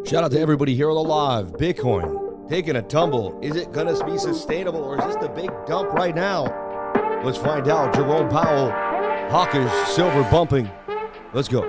Shout out to everybody here on the live. Bitcoin taking a tumble. Is it going to be sustainable, or is this the big dump right now? Let's find out. Jerome Powell, hawkish, silver bumping. Let's go.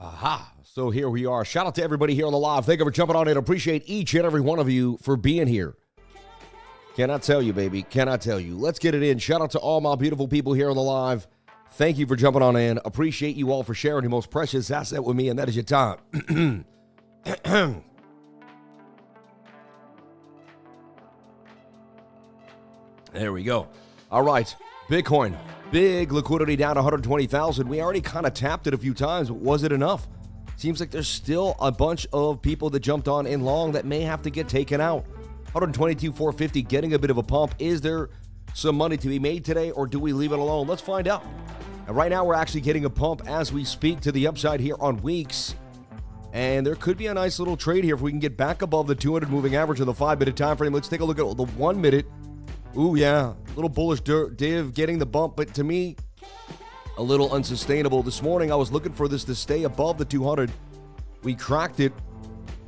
Aha. So here we are. Shout out to everybody here on the live. Thank you for jumping on in. Appreciate each and every one of you for being here. Cannot tell you, baby. Cannot tell you. Let's get it in. Shout out to all my beautiful people here on the live. Thank you for jumping on in. Appreciate you all for sharing your most precious asset with me, and that is your time. There we go. All right. Bitcoin. Big liquidity down to 120,000. We already kind of tapped it a few times, but was it enough? Seems like there's still a bunch of people that jumped on in long that may have to get taken out. 122,450 getting a bit of a pump. Is there some money to be made today, or do we leave it alone? Let's find out. And right now, we're actually getting a pump as we speak to the upside here on weeks. And there could be a nice little trade here if we can get back above the 200 moving average of the 5-minute time frame. Let's take a look at the 1 minute. Ooh, yeah, little bullish div getting the bump, but to me, a little unsustainable. This morning, I was looking for this to stay above the 200. We cracked it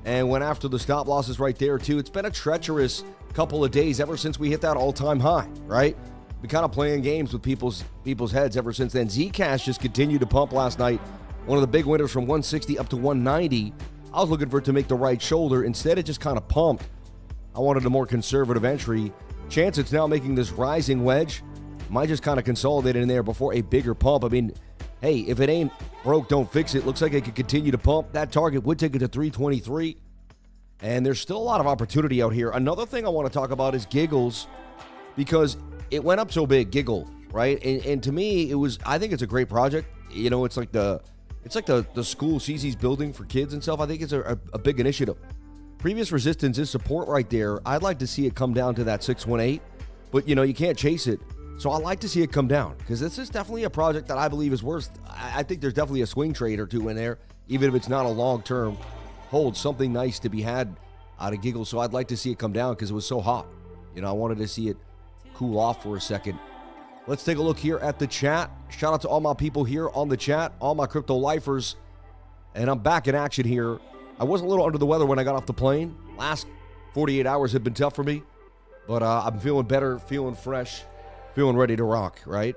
and went after the stop losses right there, too. It's been a treacherous couple of days ever since we hit that all-time high, right? We kind of playing games with people's heads ever since then. Zcash just continued to pump last night. One of the big winners from 160 up to 190. I was looking for it to make the right shoulder. Instead, it just kind of pumped. I wanted a more conservative entry. Chance it's now making this rising wedge. Might just kind of consolidate in there before a bigger pump. I mean, hey, if it ain't broke, don't fix it. Looks like it could continue to pump. That target would take it to 323. And there's still a lot of opportunity out here. Another thing I want to talk about is Giggles, because it went up so big, Giggle, right? And to me, I think it's a great project. You know, it's like the school CZ's building for kids and stuff. I think it's a big initiative. Previous resistance is support right there. I'd like to see it come down to that 618, but you know, you can't chase it. So I like to see it come down because this is definitely a project that I believe is worth. I think there's definitely a swing trade or two in there, even if it's not a long-term hold. Something nice to be had out of Giggle. So I'd like to see it come down because it was so hot. You know, I wanted to see it cool off for a second. Let's take a look here at the chat. Shout out to all my people here on the chat, all my crypto lifers. And I'm back in action here. I was a little under the weather when I got off the plane. Last 48 hours have been tough for me. But I'm feeling better, feeling fresh, feeling ready to rock, right?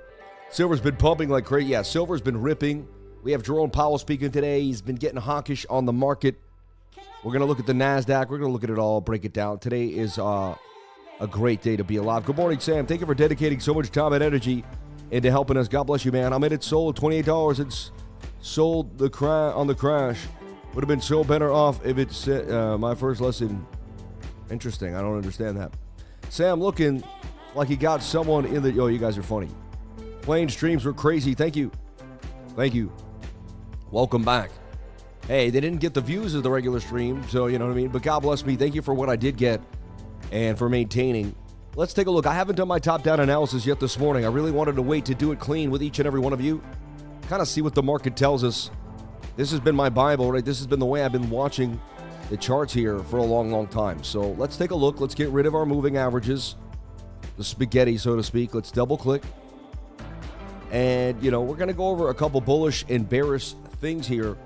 Silver's been pumping like crazy. Yeah, silver's been ripping. We have Jerome Powell speaking today. He's been getting hawkish on the market. We're going to look at the NASDAQ. We're going to look at it all, break it down. Today is a great day to be alive. Good morning, Sam. Thank you for dedicating so much time and energy into helping us. God bless you, man. I'm in it sold $28. It's sold on the crash. Would have been so better off if it's my first lesson. Interesting. I don't understand that. Sam looking like he got someone in the... Oh, you guys are funny. Playing streams were crazy. Thank you. Thank you. Welcome back. Hey, they didn't get the views of the regular stream, so you know what I mean? But God bless me. Thank you for what I did get and for maintaining. Let's take a look. I haven't done my top-down analysis yet this morning. I really wanted to wait to do it clean with each and every one of you. Kind of see what the market tells us. This has been my Bible, right? This has been the way I've been watching the charts here for a long, long time. So let's take a look. Let's get rid of our moving averages, the spaghetti, so to speak. Let's double-click. And, you know, we're going to go over a couple bullish and bearish things here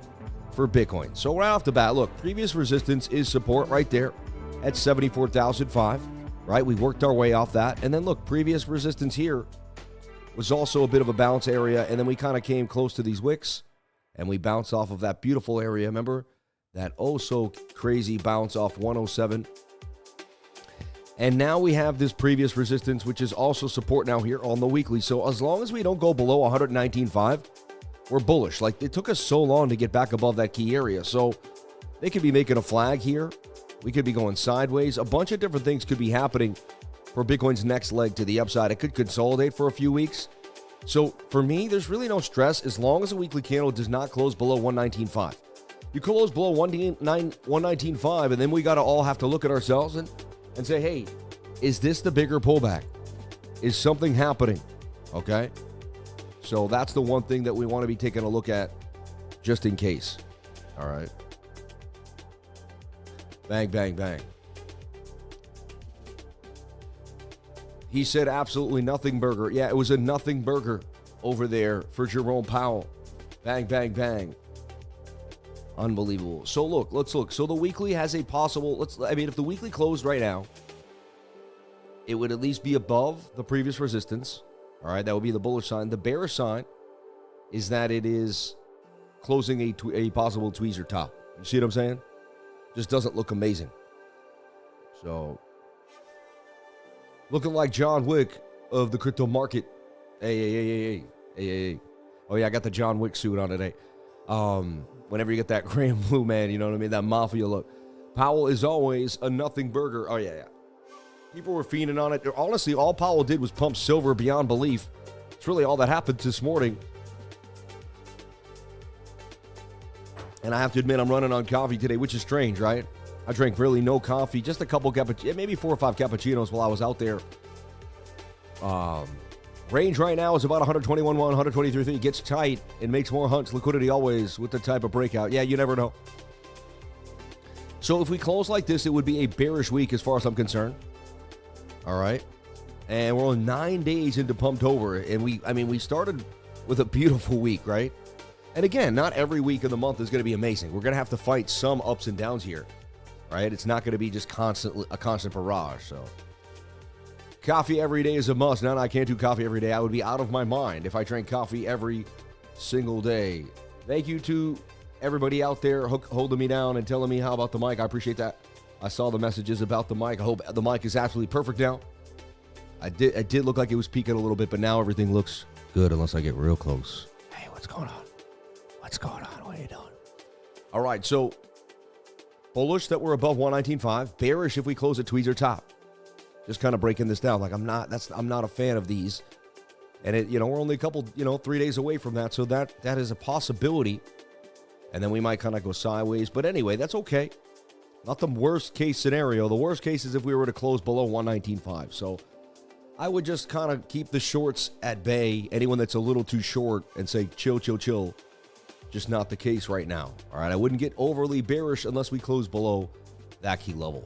for Bitcoin. So right off the bat, look, previous resistance is support right there at 74,005, right? We worked our way off that. And then, look, previous resistance here was also a bit of a bounce area. And then we kind of came close to these wicks. And we bounced off of that beautiful area. Remember that oh-so-crazy bounce off 107. And now we have this previous resistance, which is also support now here on the weekly. So as long as we don't go below 119.5, we're bullish. Like, it took us so long to get back above that key area. So they could be making a flag here. We could be going sideways. A bunch of different things could be happening for Bitcoin's next leg to the upside. It could consolidate for a few weeks. So for me, there's really no stress as long as a weekly candle does not close below 119.5. You close below 119.5, and then we got to all have to look at ourselves and say, hey, is this the bigger pullback? Is something happening? Okay? So that's the one thing that we want to be taking a look at just in case. All right? Bang, bang, bang. He said absolutely nothing burger. Yeah, it was a nothing burger over there for Jerome Powell. Bang, bang, bang. Unbelievable. So look, let's look. So the weekly has a possible, if the weekly closed right now, it would at least be above the previous resistance. All right, that would be the bullish sign. The bearish sign is that it is closing a possible tweezer top. You see what I'm saying? Just doesn't look amazing. So, looking like John Wick of the crypto market. Hey. Oh, yeah, I got the John Wick suit on today. Whenever you get that gray and blue, man, you know what I mean? That mafia look. Powell is always a nothing burger. Oh, yeah. People were fiending on it. Honestly, all Powell did was pump silver beyond belief. It's really all that happened this morning. And I have to admit, I'm running on coffee today, which is strange, right? I drank really no coffee, just a couple cappuccinos, maybe 4 or 5 cappuccinos while I was out there. Range right now is about 121.1, 123.3. It gets tight and makes more hunts. Liquidity always with the type of breakout. Yeah, you never know. So if we close like this, it would be a bearish week as far as I'm concerned. All right. And we're only 9 days into Pumptober. And we started with a beautiful week, right? And again, not every week of the month is going to be amazing. We're going to have to fight some ups and downs here, right? It's not going to be just a constant barrage. So coffee every day is a must. No, I can't do coffee every day. I would be out of my mind if I drank coffee every single day. Thank you to everybody out there holding me down and telling me how about the mic. I appreciate that. I saw the messages about the mic. I hope the mic is absolutely perfect now. I did look like it was peaking a little bit, but now everything looks good unless I get real close. Hey, what's going on? What's going on? What are you doing? All right, so bullish that we're above 119.5. Bearish if we close at tweezer top. Just kind of breaking this down. Like I'm not a fan of these. And we're only a couple, 3 days away from that. So that is a possibility. And then we might kind of go sideways. But anyway, that's okay. Not the worst case scenario. The worst case is if we were to close below 119.5. So I would just kind of keep the shorts at bay. Anyone that's a little too short and say, chill. Just not the case right now. All right, I wouldn't get overly bearish unless we close below that key level.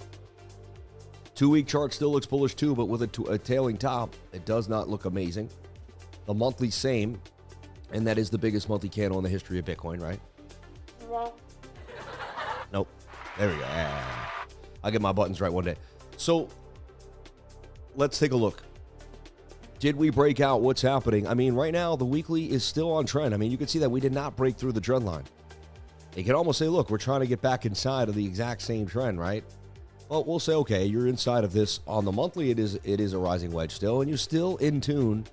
2-week chart still looks bullish too, but with a tailing top, it does not look amazing. The monthly same, and that is the biggest monthly candle in the history of Bitcoin, right? Nope. There we go. I'll get my buttons right one day. So let's take a look. Did we break out? What's happening? I mean, right now, the weekly is still on trend. I mean, you can see that we did not break through the trend line. You can almost say, look, we're trying to get back inside of the exact same trend, right? Well, we'll say, okay, you're inside of this. On the monthly, it is a rising wedge still, and you're still in tune,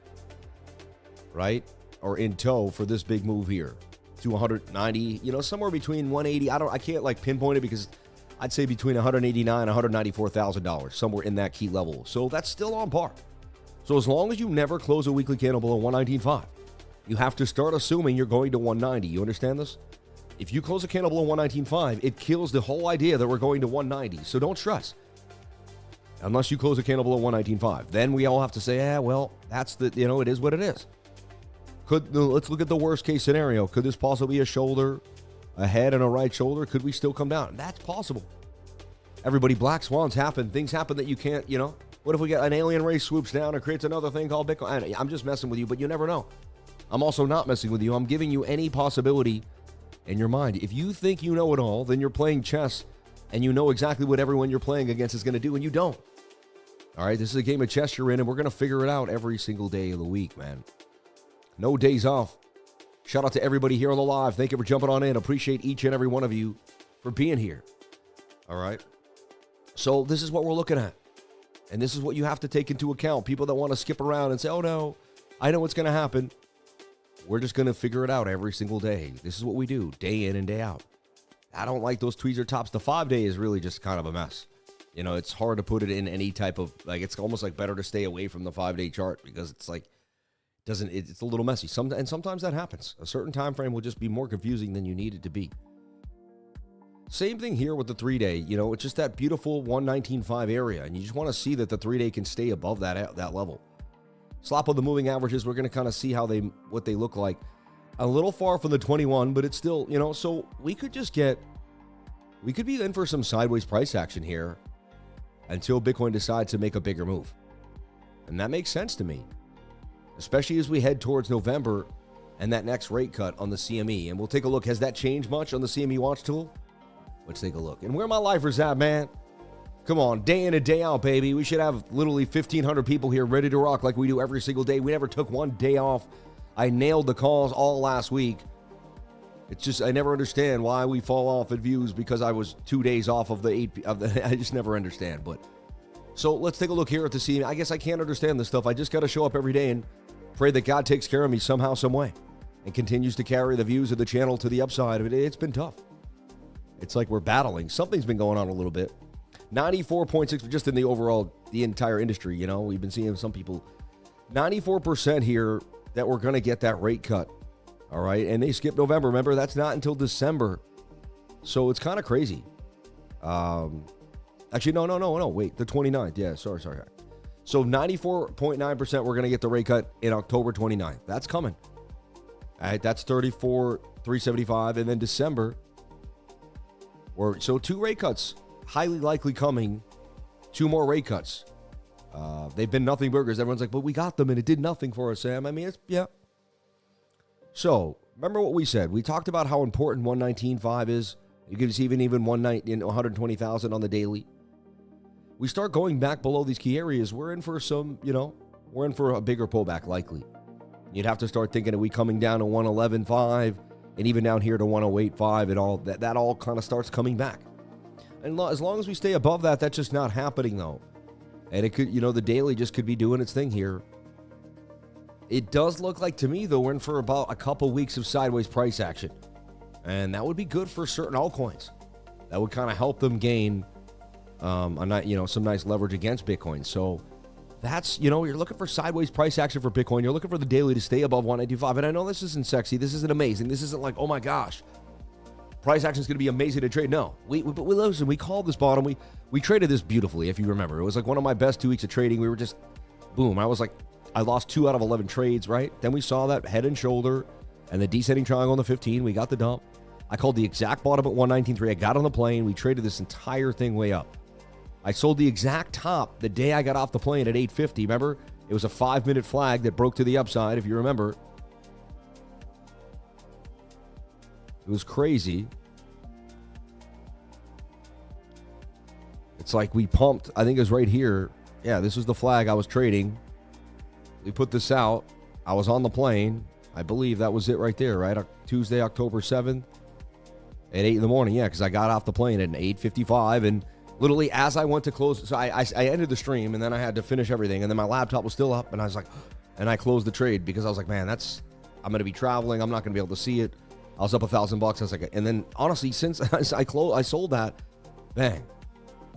right? Or in tow for this big move here to 190, somewhere between 180. I can't like pinpoint it because I'd say between $189,000 and $194,000, somewhere in that key level. So that's still on par. So as long as you never close a weekly candle below 119.5, you have to start assuming you're going to 190. You understand this? If you close a candle below 119.5, it kills the whole idea that we're going to 190. So don't stress. Unless you close a candle below 119.5. Then we all have to say, well, that's it is what it is. Let's look at the worst case scenario. Could this possibly be a shoulder, a head and a right shoulder? Could we still come down? That's possible. Everybody, black swans happen. Things happen that you can't, What if we get an alien race swoops down and creates another thing called Bitcoin? I'm just messing with you, but you never know. I'm also not messing with you. I'm giving you any possibility in your mind. If you think you know it all, then you're playing chess and you know exactly what everyone you're playing against is going to do, and you don't. All right, this is a game of chess you're in, and we're going to figure it out every single day of the week, man. No days off. Shout out to everybody here on the live. Thank you for jumping on in. Appreciate each and every one of you for being here. All right. So this is what we're looking at. And this is what you have to take into account. People that want to skip around and say, oh, no, I know what's going to happen. We're just going to figure it out every single day. This is what we do day in and day out. I don't like those tweezer tops. The 5-day is really just kind of a mess. It's hard to put it in any type of, it's almost like better to stay away from the 5-day chart because it's like, it's a little messy. And sometimes that happens. A certain time frame will just be more confusing than you need it to be. Same thing here with the 3-day. It's just that beautiful 119.5 area, and you just want to see that the 3-day can stay above that level. Slop of the moving averages, we're going to kind of see what they look like. A little far from the 21, but it's still, so we could be in for some sideways price action here until Bitcoin decides to make a bigger move. And that makes sense to me, especially as we head towards November and that next rate cut on the CME. And we'll take a look. Has that changed much on the CME watch tool? Let's take a look. And where my lifers at, man? Come on, day in and day out, baby. We should have literally 1,500 people here ready to rock like we do every single day. We never took one day off. I nailed the calls all last week. It's just, I never understand why we fall off in views because I was 2 days off of the I just never understand. But so let's take a look here at the scene. I guess I can't understand this stuff. I just got to show up every day and pray that God takes care of me somehow, some way, and continues to carry the views of the channel to the upside. It's been tough. It's like we're battling. Something's been going on a little bit. 94.6 just in the overall, the entire industry. You know, we've been seeing some people 94% here that we're going to get that rate cut. All right. And they skipped November. Remember, that's not until December. So it's kind of crazy. Actually, no. Wait, the 29th. Yeah, sorry. So 94.9% we're going to get the rate cut in October 29th. That's coming. All right, that's 34,375. And then December, so 2 rate cuts, highly likely coming. 2 more rate cuts. They've been nothing burgers. Everyone's like, but we got them and it did nothing for us, Sam. I mean, yeah. So remember what we said. We talked about how important 119.5 is. It gives even 120,000 on the daily. We start going back below these key areas. We're in for we're in for a bigger pullback likely. You'd have to start thinking, are we coming down to 111.5 and even down here to 108.5 and all that all kind of starts coming back. And as long as we stay above that, that's just not happening though. And it could, the daily just could be doing its thing here. It does look like to me, though, we're in for about a couple weeks of sideways price action. And that would be good for certain altcoins. That would kind of help them gain some nice leverage against Bitcoin. So that's, you're looking for sideways price action for Bitcoin. You're looking for the daily to stay above 185. And I know this isn't sexy. This isn't amazing. This isn't like, oh my gosh, price action is going to be amazing to trade. No, but listen, we called this bottom. We traded this beautifully, if you remember. It was like one of my best 2 weeks of trading. We were just, boom. I lost 2 out of 11 trades, right? Then we saw that head and shoulder and the descending triangle on the 15. We got the dump. I called the exact bottom at 119.3. I got on the plane. We traded this entire thing way up. I sold the exact top the day I got off the plane at 8:50. Remember? It was a 5-minute flag that broke to the upside, if you remember. It was crazy. It's like we pumped. I think it was right here. Yeah, this was the flag I was trading. We put this out. I was on the plane. I believe that was it right there, right? Tuesday, October 7th at 8 in the morning. Yeah, because I got off the plane at 8:55. And literally as I went to close, so I ended the stream and then I had to finish everything. And then my laptop was still up and I was like, and I closed the trade because I was like, man, I'm going to be traveling. I'm not going to be able to see it. I was up $1,000. I was like, and then honestly, since I sold that, bang.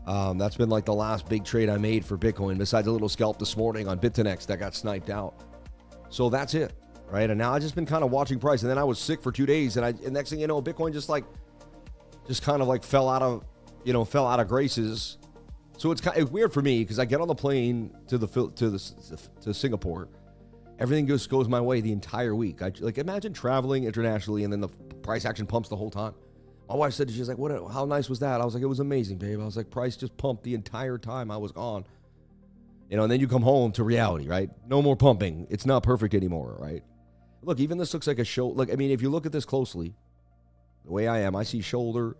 That's been like the last big trade I made for Bitcoin, besides a little scalp this morning on Bitfinex that got sniped out. So that's it, right? And now I've just been kind of watching price, and then I was sick for 2 days, and next thing you know, Bitcoin just kind of fell out of graces. So it's kind of weird for me because I get on the plane to Singapore, everything just goes my way the entire week. Imagine traveling internationally and then the price action pumps the whole time. My wife said, she's like, how nice was that? I was like, it was amazing, babe. I was like, price just pumped the entire time I was gone. And then you come home to reality, right? No more pumping. It's not perfect anymore, right? Look, even this looks like a show. Look, I mean, if you look at this closely, the way I am, I see shoulder,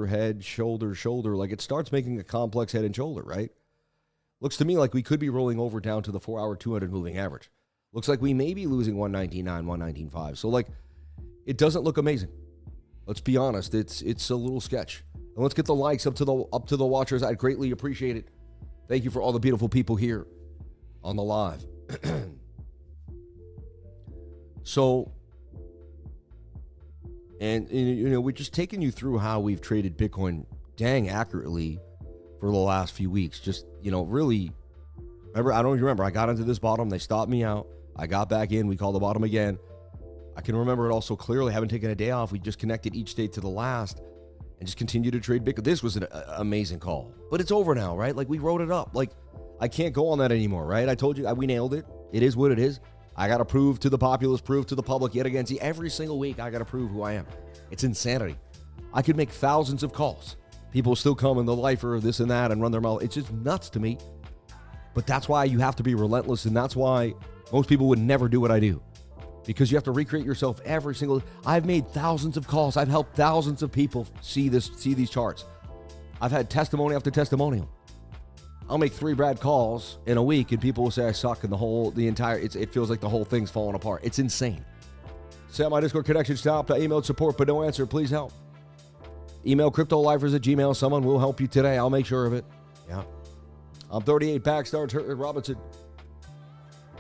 head, shoulder. Like it starts making a complex head and shoulder, right? Looks to me like we could be rolling over down to the 4-hour 200 moving average. Looks like we may be losing 119.9, 119.5. So it doesn't look amazing. Let's be honest, it's a little sketch. And let's get the likes up to the watchers. I'd greatly appreciate it. Thank you for all the beautiful people here on the live. So, and we're just taking you through how we've traded Bitcoin dang accurately for the last few weeks. Just, really, remember, I don't remember, I got into this bottom, they stopped me out. I got back in, we called the bottom again. I can remember it also clearly. I haven't taken a day off. We just connected each day to the last and just continue to trade Bitcoin. This was an amazing call, but it's over now, right? We wrote it up. I can't go on that anymore, right? I told you, we nailed it. It is what it is. I got to prove to the populace, prove to the public yet again. See, every single week, I got to prove who I am. It's insanity. I could make thousands of calls. People still come in the lifer, this and that, and run their mouth. It's just nuts to me. But that's why you have to be relentless, and that's why most people would never do what I do. Because you have to recreate yourself every single. I've made thousands of calls. I've helped thousands of people see these charts. I've had testimony after testimonial. I'll make 3 bad calls in a week, and people will say I suck, and it feels like the whole thing's falling apart. It's insane. Sam, my Discord connection stopped. I emailed support, but no answer. Please help. Email cryptolifers@gmail. Someone will help you today. I'll make sure of it. Yeah. I'm 38 back, starts Robinson.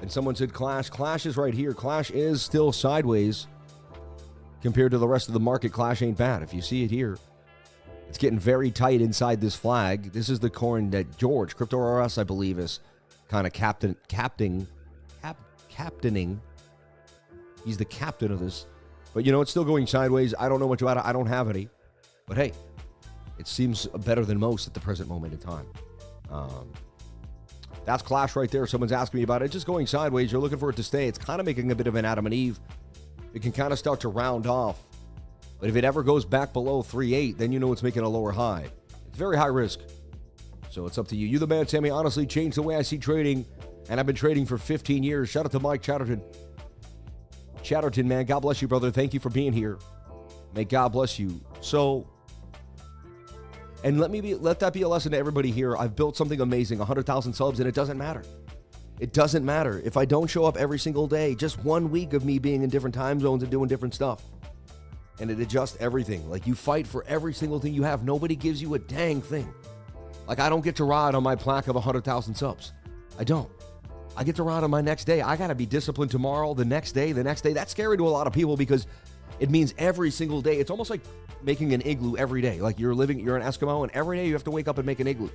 And someone said Clash. Clash is right here. Clash is still sideways compared to the rest of the market. Clash ain't bad. If you see it here, it's getting very tight inside this flag. This is the coin that George, Crypto RS, I believe, is kind of captaining. He's the captain of this. But, you know, it's still going sideways. I don't know much about it. I don't have any. But, hey, it seems better than most at the present moment in time. That's Clash right there. Someone's asking me about it. It's just going sideways. You're looking for it to stay. It's kind of making a bit of an Adam and Eve. It can kind of start to round off. But if it ever goes back below 3.8, then you know it's making a lower high. It's very high risk. So it's up to you. You the man, Sammy. Honestly, changed the way I see trading. And I've been trading for 15 years. Shout out to Mike Chatterton. Chatterton, man. God bless you, brother. Thank you for being here. May God bless you. So, and let that be a lesson to everybody here. I've built something amazing, 100,000 subs, and it doesn't matter. It doesn't matter. If I don't show up every single day, just 1 week of me being in different time zones and doing different stuff. And it adjusts everything. Like, you fight for every single thing you have. Nobody gives you a dang thing. Like, I don't get to ride on my plaque of 100,000 subs. I don't. I get to ride on my next day. I got to be disciplined tomorrow, the next day, the next day. That's scary to a lot of people because it means every single day. It's almost like making an igloo every day. Like you're an Eskimo, and every day you have to wake up and make an igloo.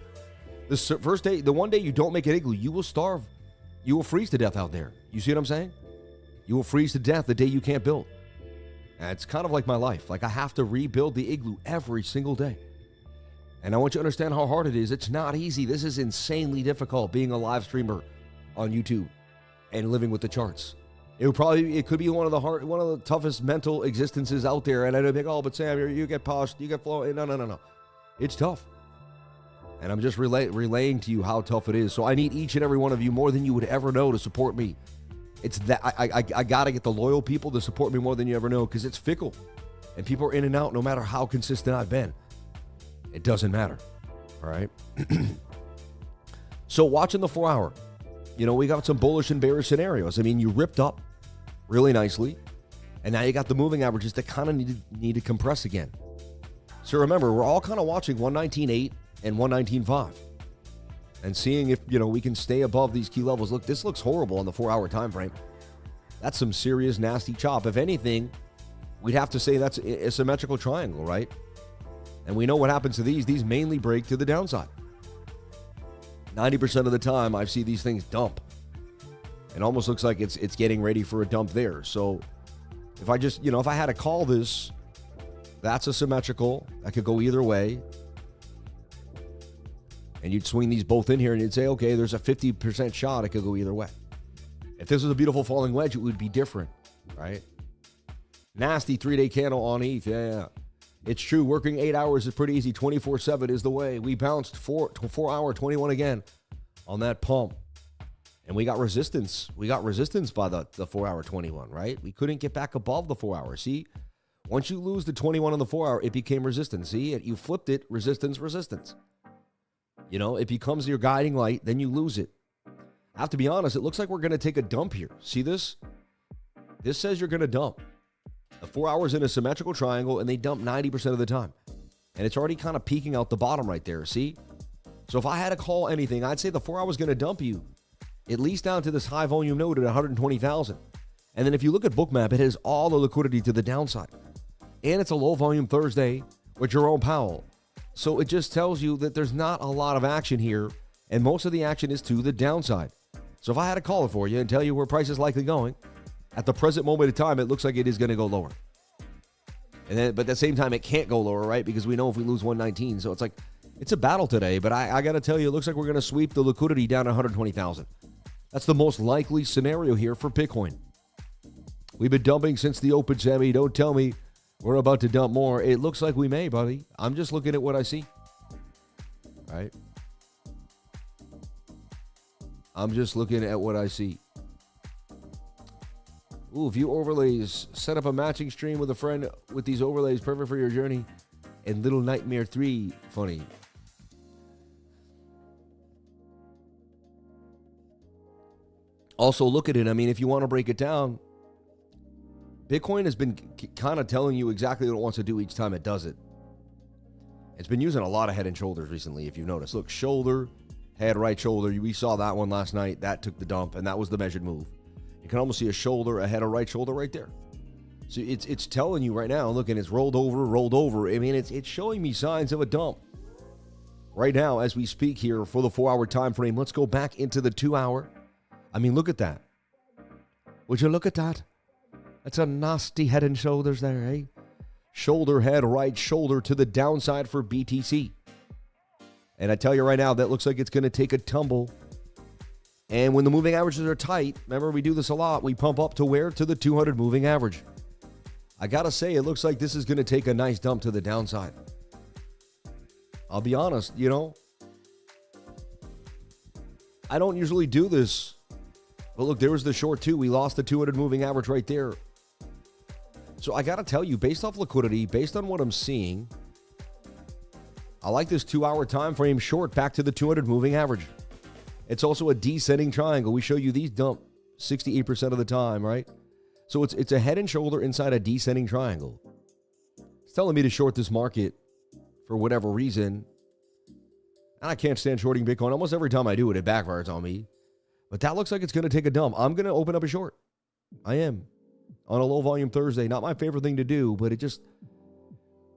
The first day, the one day you don't make an igloo, you will starve. You will freeze to death out there. You see what I'm saying? You will freeze to death the day you can't build. And it's kind of like my life. Like I have to rebuild the igloo every single day. And I want you to understand how hard it is. It's not easy. This is insanely difficult being a live streamer on YouTube and living with the charts. It could be one of the toughest mental existences out there. And I'd be like, oh, but Sam, you get polished, you get flow. No. It's tough. And I'm just relaying to you how tough it is. So I need each and every one of you more than you would ever know to support me. It's that I got to get the loyal people to support me more than you ever know because it's fickle. And people are in and out no matter how consistent I've been. It doesn't matter. All right? So watching the 4 hour, you know, we got some bullish and bearish scenarios. I mean, you ripped up really nicely, and now you got the moving averages that kind of need to compress again. So remember, we're all kind of watching 119.8 and 119.5 and seeing if, you know, we can stay above these key levels. Look, this looks horrible on the 4 hour time frame. That's some serious nasty chop. If anything, we'd have to say that's a symmetrical triangle, right? And we know what happens to these. These mainly break to the downside. 90% of the time, I see these things dump. It almost looks like it's getting ready for a dump there. So if I just, if I had to call this, that's a symmetrical. That could go either way. And you'd swing these both in here and you'd say, okay, there's a 50% shot. It could go either way. If this was a beautiful falling wedge, it would be different, right? Nasty 3-day candle on ETH. Yeah. It's true. Working 8 hours is pretty easy. 24/7 is the way. We bounced 4 hour 21 again on that pump. And we got resistance. We got resistance by the 4 hour 21, right? We couldn't get back above the 4 hour. See, once you lose the 21 on the 4 hour, it became resistance. See, you flipped it, resistance. You know, it becomes your guiding light, then you lose it. I have to be honest, it looks like we're going to take a dump here. See this? This says you're going to dump. The 4 hours in a symmetrical triangle, and they dump 90% of the time. And it's already kind of peeking out the bottom right there, see? So if I had to call anything, I'd say the 4 hours is going to dump you at least down to this high volume node at 120,000. And then if you look at BOOKMAP, it has all the liquidity to the downside. And it's a low volume Thursday with Jerome Powell. So it just tells you that there's not a lot of action here, and most of the action is to the downside. So if I had to call it for you and tell you where price is likely going, at the present moment in time, it looks like it is going to go lower. And then, but at the same time, it can't go lower, right? Because we know if we lose 119. So it's like, it's a battle today. But I got to tell you, it looks like we're going to sweep the liquidity down to 120,000. That's the most likely scenario here for Bitcoin. We've been dumping since the open, Sammy. Don't tell me we're about to dump more. It looks like we may, buddy. I'm just looking at what I see. All right? I'm just looking at what I see. Ooh, view overlays. Set up a matching stream with a friend with these overlays. Perfect for your journey. And Little Nightmare 3. Funny. Also, look at it. I mean, if you want to break it down, Bitcoin has been kind of telling you exactly what it wants to do each time it does it. It's been using a lot of head and shoulders recently, if you've noticed. Look, shoulder, head, right shoulder. We saw that one last night. That took the dump, and that was the measured move. You can almost see a shoulder, a head, a right shoulder right there. So it's telling you right now, look, and it's rolled over. I mean, it's showing me signs of a dump. Right now, as we speak here for the 4-hour time frame, let's go back into the 2-hour. I mean, look at that. Would you look at that? That's a nasty head and shoulders there, eh? Shoulder, head, right shoulder to the downside for BTC. And I tell you right now, that looks like it's going to take a tumble. And when the moving averages are tight, remember we do this a lot, we pump up to where? To the 200 moving average. I got to say, it looks like this is going to take a nice dump to the downside. I'll be honest, you know, I don't usually do this. But look, there was the short too. We lost the 200 moving average right there. So I got to tell you, based off liquidity, based on what I'm seeing, I like this 2-hour time frame short back to the 200 moving average. It's also a descending triangle. We show you these dump 68% of the time, right? So it's a head and shoulder inside a descending triangle. It's telling me to short this market for whatever reason. And I can't stand shorting Bitcoin. Almost every time I do it, it backfires on me. But that looks like it's going to take a dump. I'm going to open up a short. I am. On a low volume Thursday. Not my favorite thing to do, but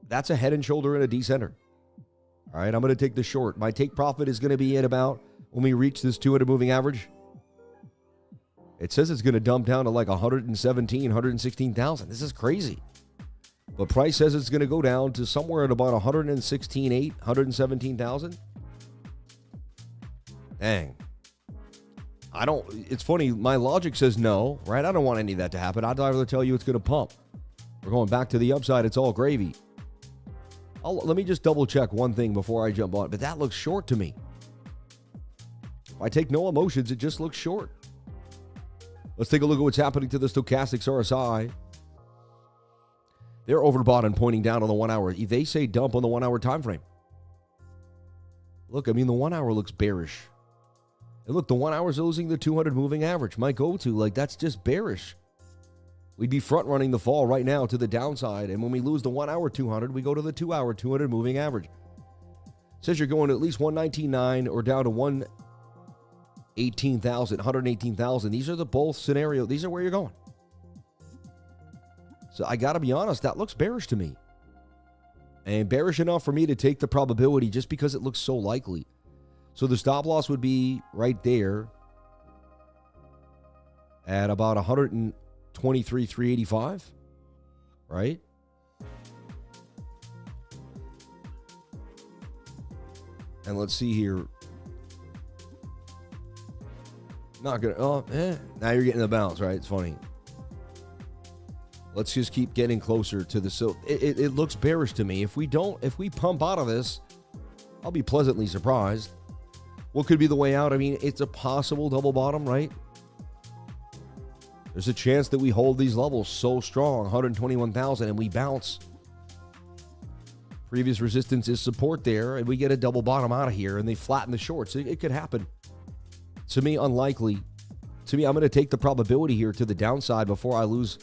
that's a head and shoulder and a descender. All right, I'm going to take the short. My take profit is going to be in about when we reach this 200 moving average. It says it's going to dump down to like 117, 116,000. This is crazy. But price says it's going to go down to somewhere at about 116.8, 117,000. Dang. It's funny, my logic says no, right? I don't want any of that to happen. I'd rather tell you it's going to pump. We're going back to the upside. It's all gravy. Let me just double check one thing before I jump on it. But that looks short to me. If I take no emotions, it just looks short. Let's take a look at what's happening to the stochastics RSI. They're overbought and pointing down on the 1 hour. They say dump on the 1 hour time frame. Look, I mean, the 1 hour looks bearish. And look, the 1 hour is losing the 200 moving average. My go-to, like, that's just bearish. We'd be front-running the fall right now to the downside. And when we lose the 1 hour 200, we go to the 2 hour 200 moving average. It says you're going to at least 119.9 or down to 118,000. These are the both scenarios. These are where you're going. So I got to be honest, that looks bearish to me. And bearish enough for me to take the probability just because it looks so likely. So the stop loss would be right there at about 123,385, right? And let's see here. Not gonna, now you're getting the bounce, right? It's funny. Let's just keep getting closer to the, so it looks bearish to me. If we pump out of this, I'll be pleasantly surprised. What could be the way out? I mean, it's a possible double bottom, right? There's a chance that we hold these levels so strong, 121,000, and we bounce. Previous resistance is support there, and we get a double bottom out of here, and they flatten the shorts. It could happen. To me, unlikely. To me, I'm going to take the probability here to the downside before I lose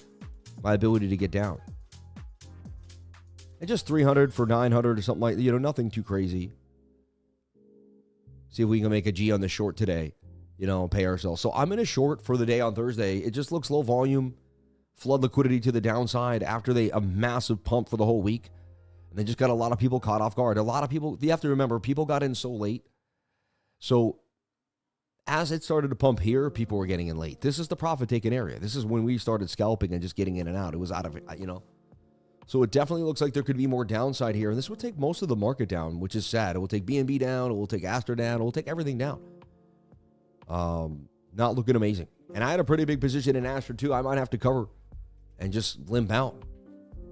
my ability to get down. And just 300 for 900 or something like that, nothing too crazy. See if we can make a G on the short today, and pay ourselves. So I'm in a short for the day on Thursday. It just looks low volume, flood liquidity to the downside after a massive pump for the whole week. And they just got a lot of people caught off guard. A lot of people, you have to remember, people got in so late. So as it started to pump here, people were getting in late. This is the profit-taking area. This is when we started scalping and just getting in and out. It was out of it, So it definitely looks like there could be more downside here. And this will take most of the market down, which is sad. It will take BNB down. It will take ASTER down. It will take everything down. Not looking amazing. And I had a pretty big position in ASTER too. I might have to cover and just limp out,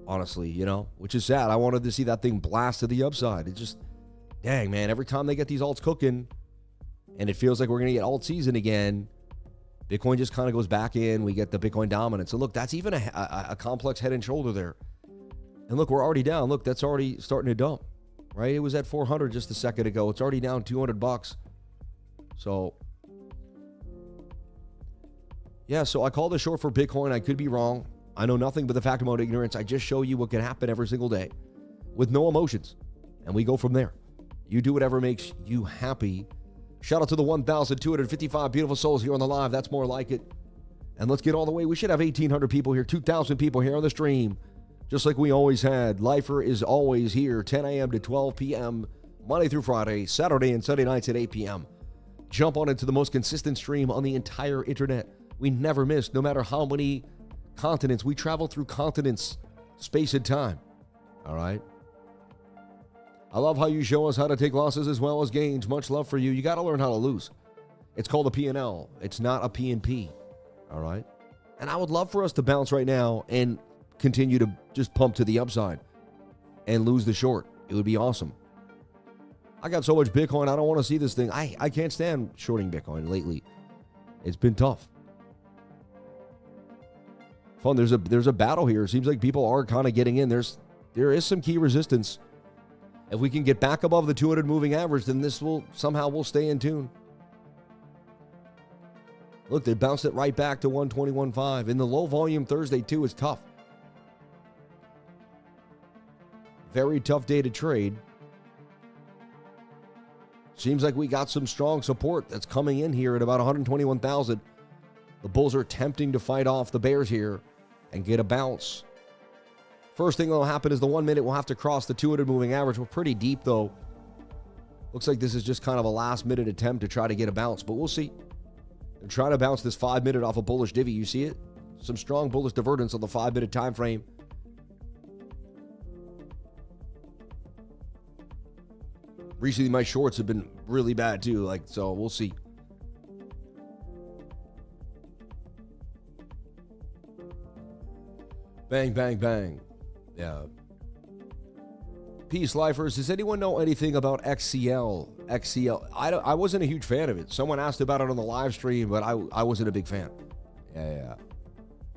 honestly, which is sad. I wanted to see that thing blast to the upside. It just, dang, man, every time they get these alts cooking and it feels like we're going to get alt season again, Bitcoin just kind of goes back in. We get the Bitcoin dominance. So look, that's even a complex head and shoulder there. And look, we're already down. Look, that's already starting to dump, right? It was at 400 just a second ago. It's already down $200. So, yeah, so I called a short for Bitcoin. I could be wrong. I know nothing but the fact about ignorance. I just show you what can happen every single day with no emotions. And we go from there. You do whatever makes you happy. Shout out to the 1,255 beautiful souls here on the live. That's more like it. And let's get all the way. We should have 1,800 people here, 2,000 people here on the stream, just like we always had. Lifer is always here, 10 a.m. to 12 p.m., Monday through Friday, Saturday and Sunday nights at 8 p.m. Jump on into the most consistent stream on the entire internet. We never miss, no matter how many continents. We travel through continents, space and time. All right? I love how you show us how to take losses as well as gains. Much love for you. You got to learn how to lose. It's called a P&L. It's not a P&P. All right? And I would love for us to bounce right now and continue to just pump to the upside and lose the short. It would be awesome. I got so much Bitcoin, I don't want to see this thing. I can't stand shorting Bitcoin lately. It's been tough. Fun. There's a battle here. It seems like people are kind of getting in. There is some key resistance. If we can get back above the 200 moving average, then this will somehow we'll stay in tune. Look, they bounced it right back to 121.5. In the low volume Thursday too, it's tough. Very tough day to trade. Seems like we got some strong support that's coming in here at about 121,000. The bulls are attempting to fight off the bears here and get a bounce. First thing that will happen is the 1 minute will have to cross the 200 moving average. We're pretty deep though. Looks like this is just kind of a last minute attempt to try to get a bounce, but we'll see. They're trying to bounce this 5 minute off a bullish divvy. You see it? Some strong bullish divergence on the 5 minute time frame. Recently, my shorts have been really bad too. So we'll see. Bang, bang, bang. Yeah. Peace, lifers. Does anyone know anything about XCL? XCL. I wasn't a huge fan of it. Someone asked about it on the live stream, but I wasn't a big fan. Yeah.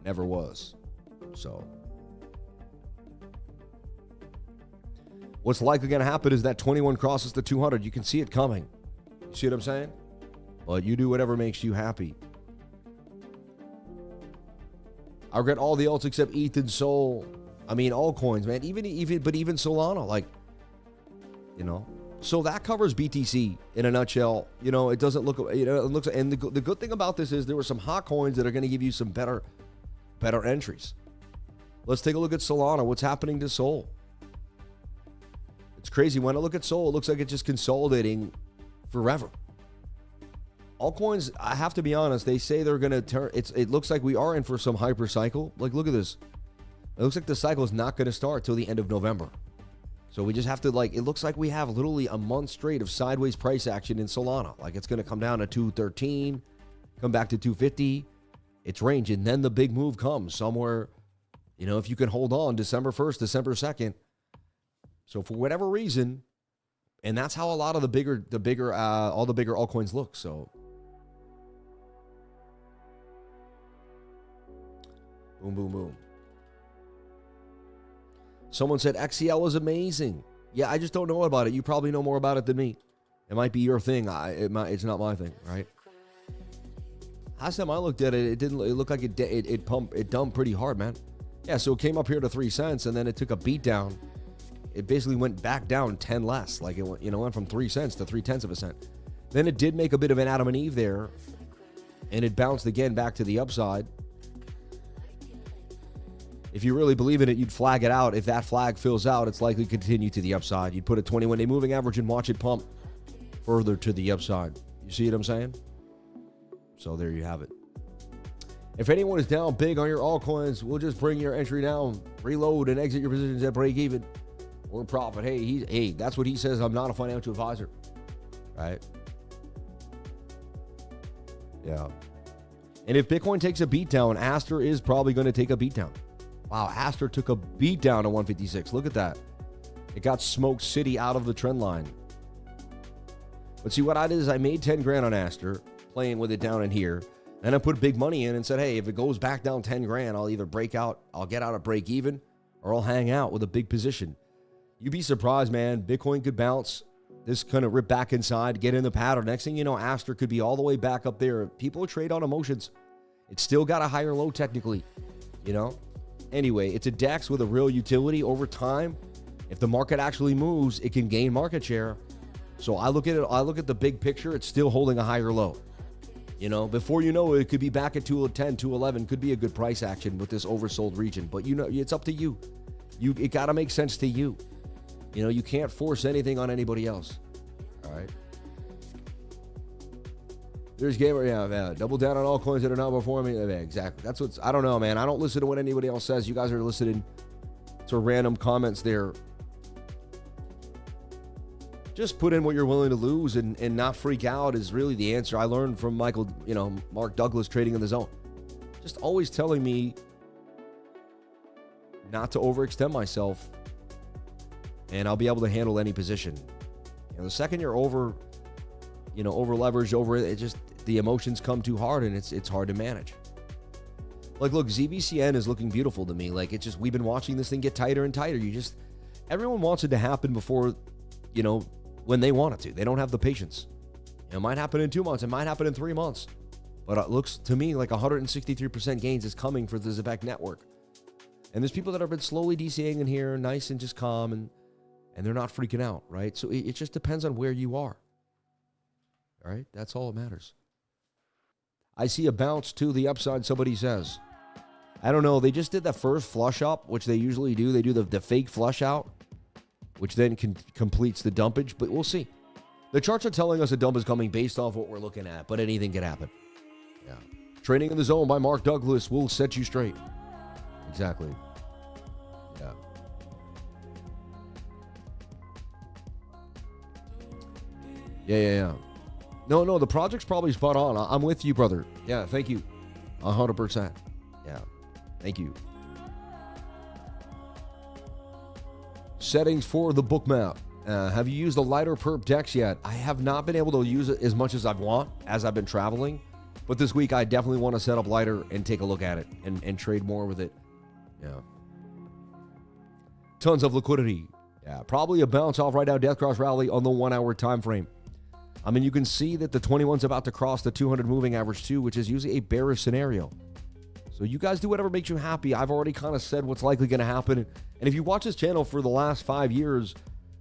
Never was. So. What's likely going to happen is that 21 crosses the 200. You can see it coming. You see what I'm saying? But you do whatever makes you happy. I regret all the alts except ETH and Sol. I mean, all coins, man. Even Solana, So that covers BTC in a nutshell. It doesn't look, it looks, and the good thing about this is there were some hot coins that are going to give you some better entries. Let's take a look at Solana. What's happening to Sol? It's crazy. When I look at Sol, it looks like it's just consolidating forever. Altcoins, I have to be honest, they say they're going to turn. It looks like we are in for some hyper cycle. Look at this. It looks like the cycle is not going to start till the end of November. So we just have to, it looks like we have literally a month straight of sideways price action in Solana. It's going to come down to 213, come back to 250. It's range, and then the big move comes somewhere, if you can hold on December 1st, December 2nd. So for whatever reason, and that's how a lot of all the bigger altcoins look. So boom, boom, boom. Someone said XCL is amazing. Yeah, I just don't know about it. You probably know more about it than me. It might be your thing. It's not my thing, right? Last time I looked at it, it looked like it dumped pretty hard, man. Yeah, so it came up here to 3 cents, and then it took a beat down. It basically went back down 10 less. It went from 3 cents to 0.3 of a cent. Then it did make a bit of an Adam and Eve there, and it bounced again back to the upside. If you really believe in it, you'd flag it out. If that flag fills out, it's likely to continue to the upside. You'd put a 21-day moving average and watch it pump further to the upside. You see what I'm saying? So there you have it. If anyone is down big on your altcoins, we'll just bring your entry down, reload, and exit your positions at break even or profit. Hey, that's what he says. I'm not a financial advisor, right? Yeah. And if Bitcoin takes a beat down, ASTER is probably going to take a beat down. Wow, ASTER took a beat down to 156. Look at that. It got Smoke City out of the trend line. But see, what I did is I made 10 grand on ASTER, playing with it down in here. Then I put big money in and said, hey, if it goes back down 10 grand, I'll either I'll get out at break even, or I'll hang out with a big position. You'd be surprised, man. Bitcoin could bounce. This kind of rip back inside, get in the pattern. Next thing you know, ASTER could be all the way back up there. People trade on emotions. It's still got a higher low technically, Anyway, it's a DEX with a real utility over time. If the market actually moves, it can gain market share. So I look at it, I look at the big picture, it's still holding a higher low. You know, before you know it could be back at 210, 211, could be a good price action with this oversold region. But you know, it's up to you. It got to make sense to you. You know, you can't force anything on anybody else. All right. There's gamer, yeah, double down on all coins that are not performing. Yeah, exactly. That's what's, I don't know, man. I don't listen to what anybody else says. You guys are listening to random comments there. Just put in what you're willing to lose and not freak out is really the answer. I learned from Mark Douglas trading in the zone. Just always telling me not to overextend myself, and I'll be able to handle any position. And the second you're over leveraged, over it, just the emotions come too hard, and it's hard to manage. Like, look, ZBCN is looking beautiful to me. Like, it's just, we've been watching this thing get tighter and tighter. Everyone wants it to happen before, when they want it to. They don't have the patience. It might happen in 2 months. It might happen in 3 months. But it looks to me like 163% gains is coming for the ZBCN network. And there's people that have been slowly DCAing in here, nice and just calm, and they're not freaking out, right? So it just depends on where you are. All right? That's all that matters. I see a bounce to the upside, somebody says. I don't know. They just did that first flush up, which they usually do. They do the fake flush out, which then completes the dumpage, but we'll see. The charts are telling us a dump is coming based off what we're looking at, but anything can happen. Yeah. Trading in the Zone by Mark Douglas will set you straight. Exactly. Yeah. No, the project's probably spot on. I'm with you, brother. Yeah, thank you. 100%. Yeah, thank you. Settings for the bookmap. Have you used the lighter perp DEX yet? I have not been able to use it as much as I want as I've been traveling. But this week, I definitely want to set up lighter and take a look at it and trade more with it. Yeah. Tons of liquidity. Yeah, probably a bounce off right now. Death Cross rally on the 1 hour time frame. I mean, you can see that the 21's about to cross the 200 moving average too, which is usually a bearish scenario. So you guys do whatever makes you happy. I've already kind of said what's likely going to happen. And if you watch this channel for the last 5 years,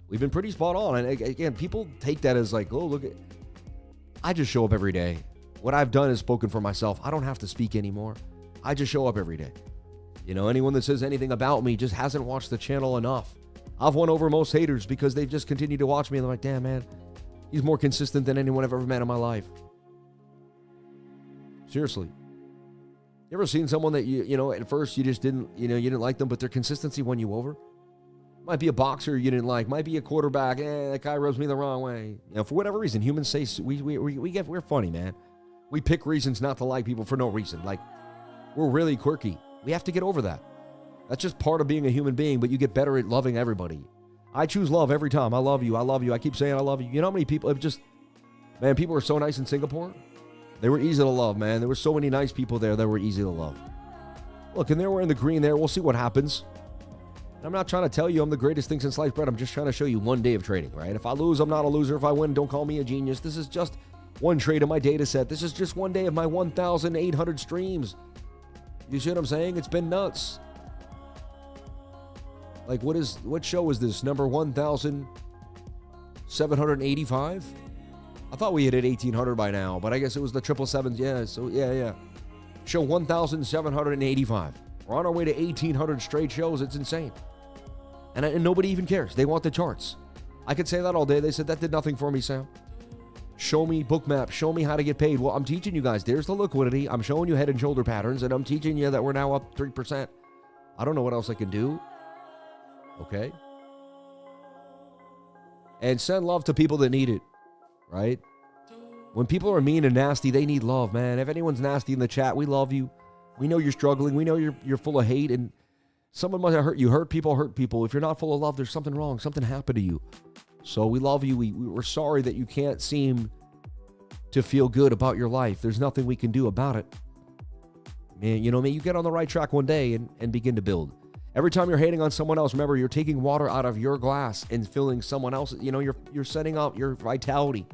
we've been pretty spot on. And again, people take that as like, oh, look at, I just show up every day. What I've done is spoken for myself. I don't have to speak anymore. I just show up every day. Anyone that says anything about me just hasn't watched the channel enough. I've won over most haters because they've just continued to watch me. And they're like, damn, man, he's more consistent than anyone I've ever met in my life. Seriously. You ever seen someone that at first you just didn't, you didn't like them, but their consistency won you over? Might be a boxer you didn't like, might be a quarterback, that guy rubs me the wrong way. For whatever reason, humans say we're funny, man. We pick reasons not to like people for no reason. Like, we're really quirky. We have to get over that. That's just part of being a human being, but you get better at loving everybody. I choose love every time. I love you. I love you. I keep saying I love you. You know how many people people are so nice in Singapore? They were easy to love, man. There were so many nice people there that were easy to love. Look, and we're in the green there. We'll see what happens. I'm not trying to tell you I'm the greatest thing since sliced bread. I'm just trying to show you one day of trading, right? If I lose, I'm not a loser. If I win, don't call me a genius. This is just one trade in my data set. This is just one day of my 1,800 streams. You see what I'm saying? It's been nuts. Like, what show is this? Number 1,785? I thought we hit 1,800 by now, but I guess it was the 777s. Yeah, so yeah. Show 1,785. We're on our way to 1,800 straight shows. It's insane. And nobody even cares. They want the charts. I could say that all day. They said that did nothing for me, Sam. Show me bookmap. Show me how to get paid. Well, I'm teaching you guys. There's the liquidity. I'm showing you head and shoulder patterns, and I'm teaching you that we're now up 3%. I don't know what else I can do. Okay? And send love to people that need it, right? When people are mean and nasty, they need love, man. If anyone's nasty in the chat, we love you. We know you're struggling. We know you're full of hate, and someone might have hurt you. Hurt people. If you're not full of love, there's something wrong. Something happened to you. So we love you. We're sorry that you can't seem to feel good about your life. There's nothing we can do about it. Man, you get on the right track one day and begin to build. Every time you're hating on someone else, remember, you're taking water out of your glass and filling someone else's. You're setting up your vitality.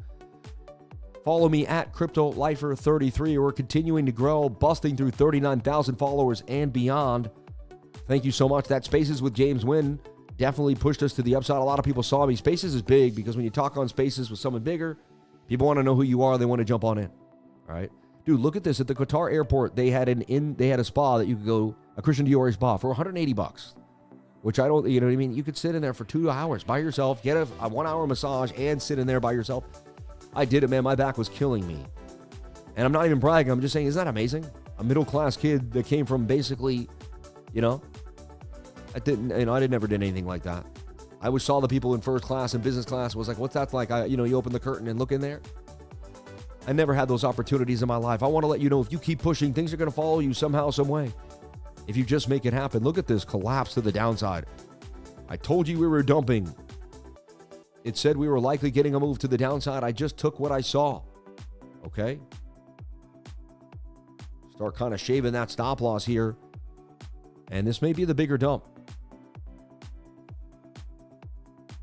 Follow me at CryptoLifer33. We're continuing to grow, busting through 39,000 followers and beyond. Thank you so much. That Spaces with James Wynn definitely pushed us to the upside. A lot of people saw me. Spaces is big because when you talk on Spaces with someone bigger, people want to know who you are. They want to jump on in. All right. Dude, look at this. At the Qatar airport, they had a spa that you could go, a Christian Dior spa for $180, which I don't, you know what I mean? You could sit in there for 2 hours by yourself, get a 1 hour massage and sit in there by yourself. I did it, man. My back was killing me. And I'm not even bragging. I'm just saying, isn't that amazing? A middle-class kid that came from basically, you know, I never did anything like that. I always saw the people in first class and business class, was like, what's that like? You open the curtain and look in there. I never had those opportunities in my life. I want to let you know, if you keep pushing, things are going to follow you somehow, some way. If you just make it happen. Look at this collapse to the downside. I told you we were dumping. It said we were likely getting a move to the downside. I just took what I saw. Okay? Start kind of shaving that stop loss here. And this may be the bigger dump.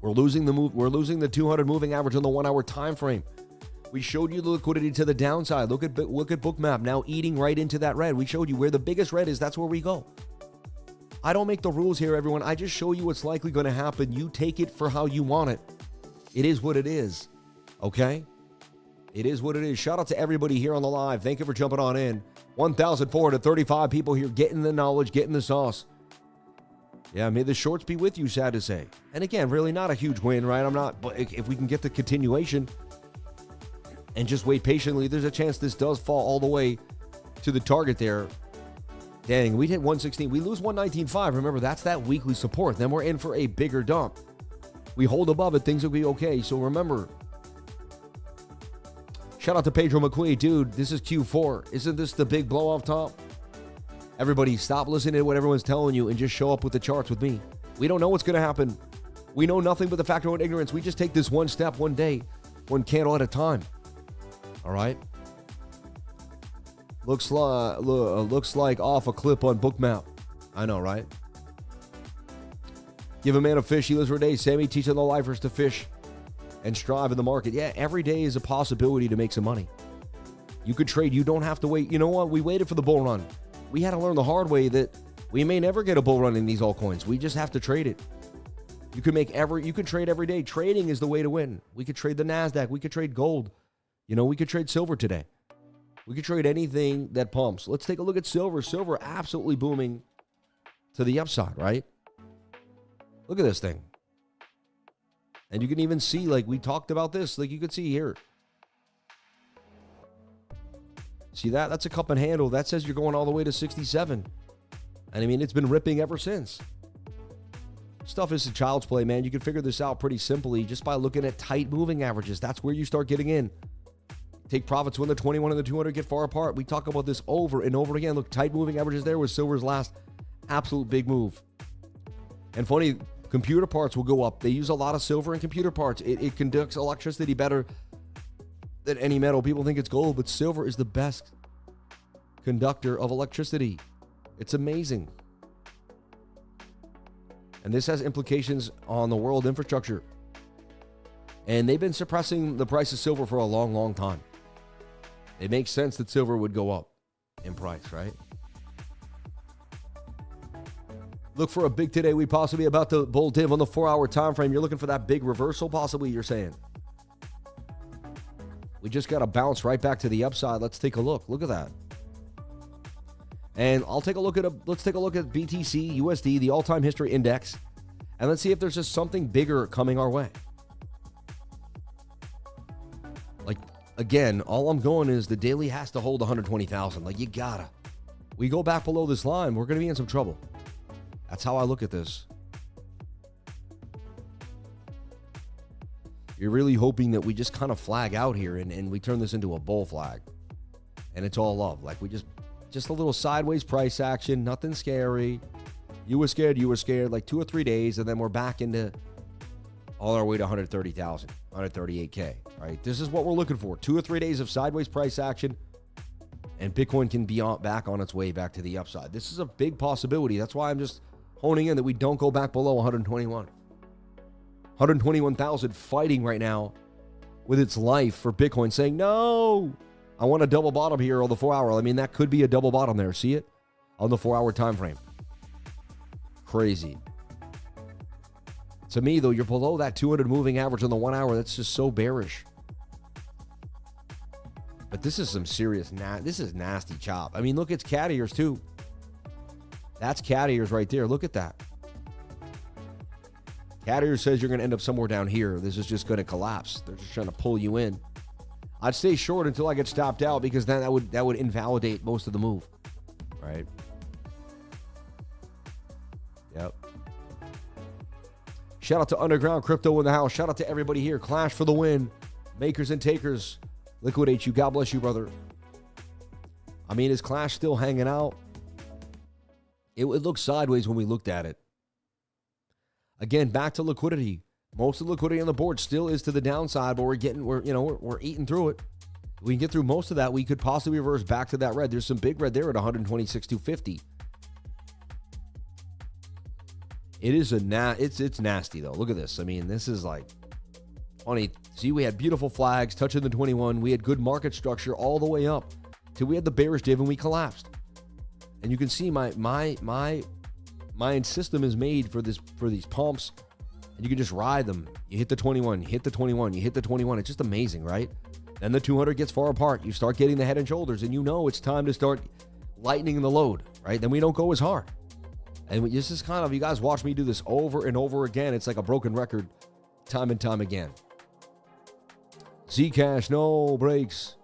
We're losing the move. We're losing the 200 moving average on the 1 hour time frame. We showed you the liquidity to the downside. Look at BOOKMAP now eating right into that red. We showed you where the biggest red is. That's where we go. I don't make the rules here, everyone. I just show you what's likely going to happen. You take it for how you want it. It is what it is. Okay? It is what it is. Shout out to everybody here on the live. Thank you for jumping on in. 1,435 people here getting the knowledge, getting the sauce. Yeah, may the shorts be with you, sad to say. And again, really not a huge win, right? But if we can get the continuation and just wait patiently, there's a chance this does fall all the way to the target there. Dang, we hit 116. We lose 119.5. Remember, that's that weekly support. Then we're in for a bigger dump. We hold above it, things will be okay. So remember, shout out to Pedro McQueen. Dude, this is Q4. Isn't this the big blow off top? Everybody, stop listening to what everyone's telling you and just show up with the charts with me. We don't know what's going to happen. We know nothing but the factor of ignorance. We just take this one step, one day, one candle at a time. All right. Looks like off a clip on BOOKMAP. I know, right? Give a man a fish, he lives for a day. Sammy teaching the lifers to fish and strive in the market. Yeah, every day is a possibility to make some money. You could trade. You don't have to wait. You know what? We waited for the bull run. We had to learn the hard way that we may never get a bull run in these altcoins. We just have to trade it. You can trade every day. Trading is the way to win. We could trade the NASDAQ. We could trade gold. We could trade silver today. We could trade anything that pumps. Let's take a look at silver. Silver absolutely booming to the upside, right? Look at this thing. And you can even see, like we talked about this, like you could see here. See that? That's a cup and handle. That says you're going all the way to 67. And I mean, it's been ripping ever since. Stuff is a child's play, man. You can figure this out pretty simply just by looking at tight moving averages. That's where you start getting in. Take profits when the 21 and the 200 get far apart. We talk about this over and over again. Look, tight moving averages there was silver's last absolute big move. And funny, computer parts will go up. They use a lot of silver in computer parts. It conducts electricity better than any metal. People think it's gold, but silver is the best conductor of electricity. It's amazing. And this has implications on the world infrastructure. And they've been suppressing the price of silver for a long, long time. It makes sense that silver would go up in price, right? Look for a big today. We possibly about to bull div on the 4-hour time frame. You're looking for that big reversal, possibly, you're saying. We just got to bounce right back to the upside. Let's take a look. Look at that. And let's take a look at BTC.D, the all-time history index, and let's see if there's just something bigger coming our way. Like, again, all I'm going is the daily has to hold 120,000. Like, you gotta. We go back below this line, we're going to be in some trouble. That's how I look at this. You're really hoping that we just kind of flag out here and we turn this into a bull flag. And it's all love. Like, we just a little sideways price action, nothing scary. You were scared, like 2 or 3 days, and then we're back into all our way to 130,000, 138K, right? This is what we're looking for. 2 or 3 days of sideways price action, and Bitcoin can be back on its way back to the upside. This is a big possibility. That's why I'm just honing in that we don't go back below 121,000 fighting right now with its life for Bitcoin, saying, no, I want a double bottom here on the 4-hour. I mean, that could be a double bottom there. See it? On the 4-hour time frame. Crazy. To me, though, you're below that 200 moving average on the 1 hour. That's just so bearish. But this is some serious, this is nasty chop. I mean, look, it's cat ears, too. That's cat ears right there. Look at that. Cat ears says you're going to end up somewhere down here. This is just going to collapse. They're just trying to pull you in. I'd stay short until I get stopped out, because then that would invalidate most of the move. Right? Yep. Shout out to Underground Crypto in the house. Shout out to everybody here. Clash for the win. Makers and takers. Liquidate you. God bless you, brother. I mean, is Clash still hanging out? It looked sideways when we looked at it. Again, back to liquidity. Most of the liquidity on the board still is to the downside, but we're eating through it. If we can get through most of that, we could possibly reverse back to that red. There's some big red there at 126,250. It is it's nasty though. Look at this. I mean, this is like funny. See, we had beautiful flags touching the 21. We had good market structure all the way up till we had the bearish div and we collapsed. And you can see my system is made for these pumps, and you can just ride them. You hit the 21, you hit the 21, you hit the 21. It's just amazing, right? Then the 200 gets far apart. You start getting the head and shoulders, and you know it's time to start lightening the load, right? Then we don't go as hard. And this is kind of, you guys watch me do this over and over again. It's like a broken record time and time again. Zcash, no breaks.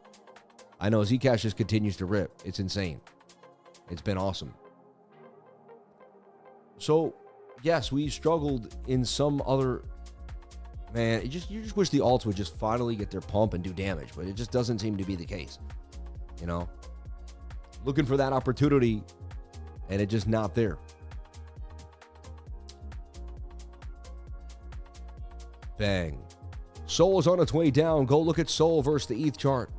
I know Zcash just continues to rip. It's insane. It's been awesome. So, yes, we struggled in some other, man, you just wish the alts would just finally get their pump and do damage, but it just doesn't seem to be the case. You know? Looking for that opportunity, and it's just not there. Bang. Sol is on its way down. Go look at Sol versus the ETH chart.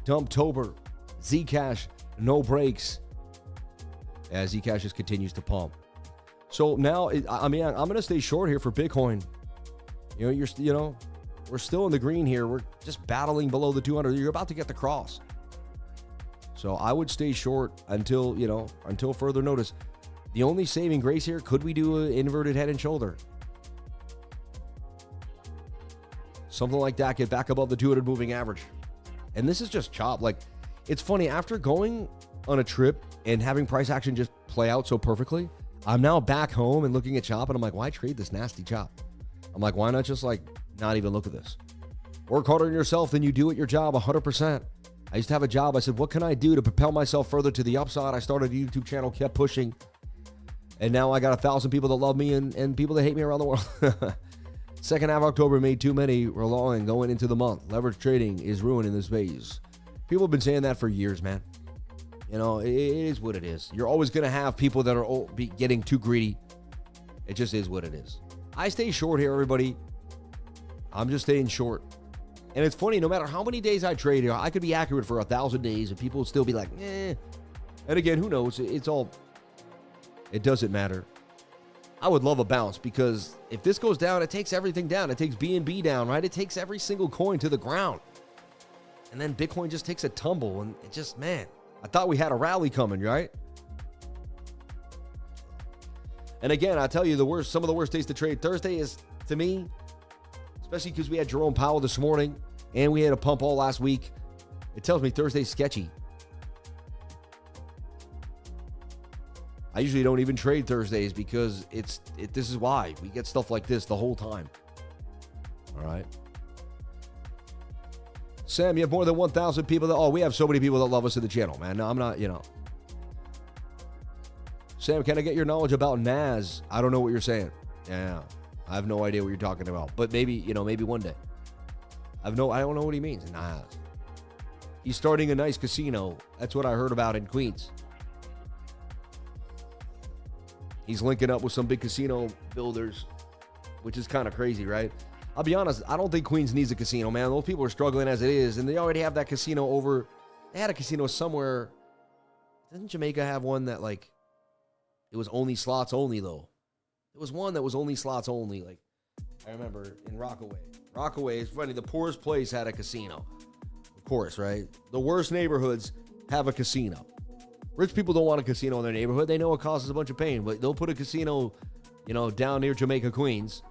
Dumptober. Zcash, no breaks. As Zcash just continues to pump. So now, I'm going to stay short here for Bitcoin. We're still in the green here. We're just battling below the 200. You're about to get the cross. So I would stay short until further notice. The only saving grace here, could we do an inverted head and shoulder? Something like that, get back above the 200 moving average. And this is just chop. Like, it's funny, after going on a trip and having price action just play out so perfectly, I'm now back home and looking at chop, and I'm like, why trade this nasty chop? I'm like, why not just not even look at this? Work harder on yourself than you do at your job, 100%. I used to have a job. I said, what can I do to propel myself further to the upside? I started a YouTube channel, kept pushing. And now I got 1,000 people that love me and people that hate me around the world. Second half of October made too many. We're long going into the month. Leverage trading is ruining this phase. People have been saying that for years, man. You know, it is what it is. You're always going to have people that are getting too greedy. It just is what it is. I stay short here, everybody. I'm just staying short. And it's funny, no matter how many days I trade here, I could be accurate for 1,000 days and people would still be like, eh. And again, who knows? It doesn't matter. I would love a bounce, because if this goes down, it takes everything down. It takes BNB down, right? It takes every single coin to the ground. And then Bitcoin just takes a tumble, and it just, man, I thought we had a rally coming, right? And again, I tell you, some of the worst days to trade. Thursday is, to me, especially because we had Jerome Powell this morning and we had a pump all last week, it tells me Thursday's sketchy. I usually don't even trade Thursdays because this is why. We get stuff like this the whole time. All right. Sam, you have more than 1,000 people we have so many people that love us in the channel, man. No, I'm not, Sam, can I get your knowledge about Nas? I don't know what you're saying. Yeah, I have no idea what you're talking about. But maybe, maybe one day. I don't know what he means. Nas. He's starting a nice casino. That's what I heard about in Queens. He's linking up with some big casino builders, which is kind of crazy, right? I'll be honest, I don't think Queens needs a casino, man. Those people are struggling as it is, and they already have that casino over. They had a casino somewhere. Didn't Jamaica have one that, it was only slots only, though? It was one that was only slots only. I remember in Rockaway. Rockaway is funny. The poorest place had a casino. Of course, right? The worst neighborhoods have a casino. Rich people don't want a casino in their neighborhood. They know it causes a bunch of pain, but they'll put a casino you know, down near Jamaica, Queens,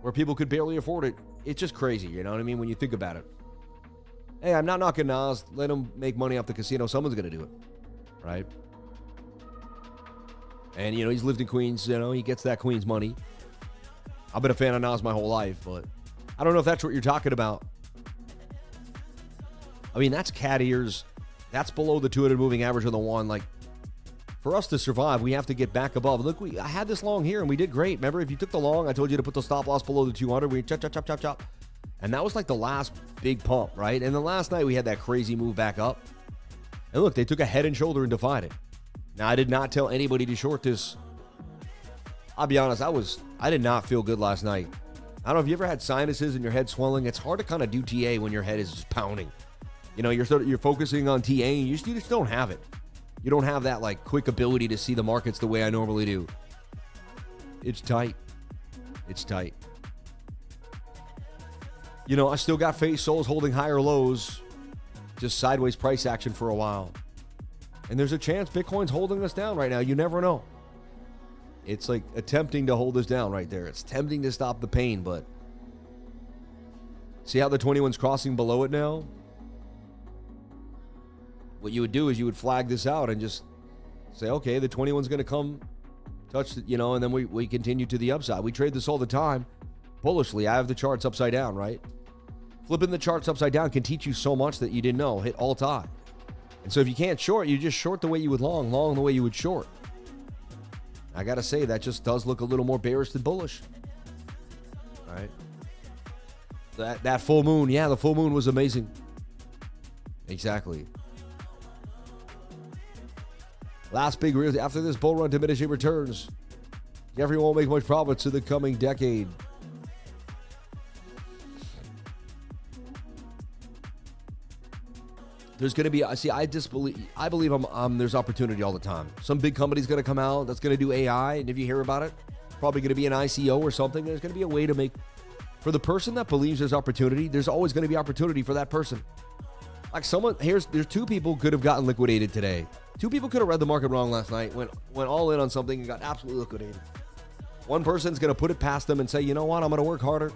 where people could barely afford it. It's just crazy, you know what I mean, when you think about it. Hey, I'm not knocking Nas. Let him make money off the casino. Someone's going to do it, right? And, you know, he's lived in Queens. You know, he gets that Queens money. I've been a fan of Nas my whole life, but I don't know if that's what you're talking about. I mean, that's cat ears. That's below the 200 moving average on the one. Like, for us to survive, we have to get back above. Look, I had this long here, and we did great. Remember, if you took the long, I told you to put the stop loss below the 200. We chop, chop, chop, chop, chop. And that was like the last big pump, right? And then last night, we had that crazy move back up. And look, they took a head and shoulder and defied it. Now, I did not tell anybody to short this. I'll be honest, I did not feel good last night. I don't know if you ever had sinuses and your head swelling. It's hard to kind of do TA when your head is just pounding. You know, you're focusing on TA and you just don't have it. You don't have that like quick ability to see the markets the way I normally do. It's tight. It's tight. You know, I still got face souls holding higher lows. Just sideways price action for a while. And there's a chance Bitcoin's holding us down right now. You never know. It's like attempting to hold us down right there. It's tempting to stop the pain, but see how the 21's crossing below it now? What you would do is you would flag this out and just say, okay, the 21's going to come touch, you know, and then we continue to the upside. We trade this all the time. Bullishly, I have the charts upside down, right? Flipping the charts upside down can teach you so much that you didn't know. Hit alt high. And so if you can't short, you just short the way you would long the way you would short. I got to say, that just does look a little more bearish than bullish. All right. That full moon, yeah, the full moon was amazing. Exactly. Last big real, after this bull run, diminishing returns. Jeffrey won't make much profits in the coming decade. There's going to be, I believe there's opportunity all the time. Some big company's going to come out that's going to do AI, and if you hear about it, probably going to be an ICO or something. There's going to be a way to make, for the person that believes there's opportunity, there's always going to be opportunity for that person. Like there's two people could have gotten liquidated today. Two people could have read the market wrong last night, went all in on something and got absolutely liquidated. One person's going to put it past them and say, you know what, I'm going to work harder.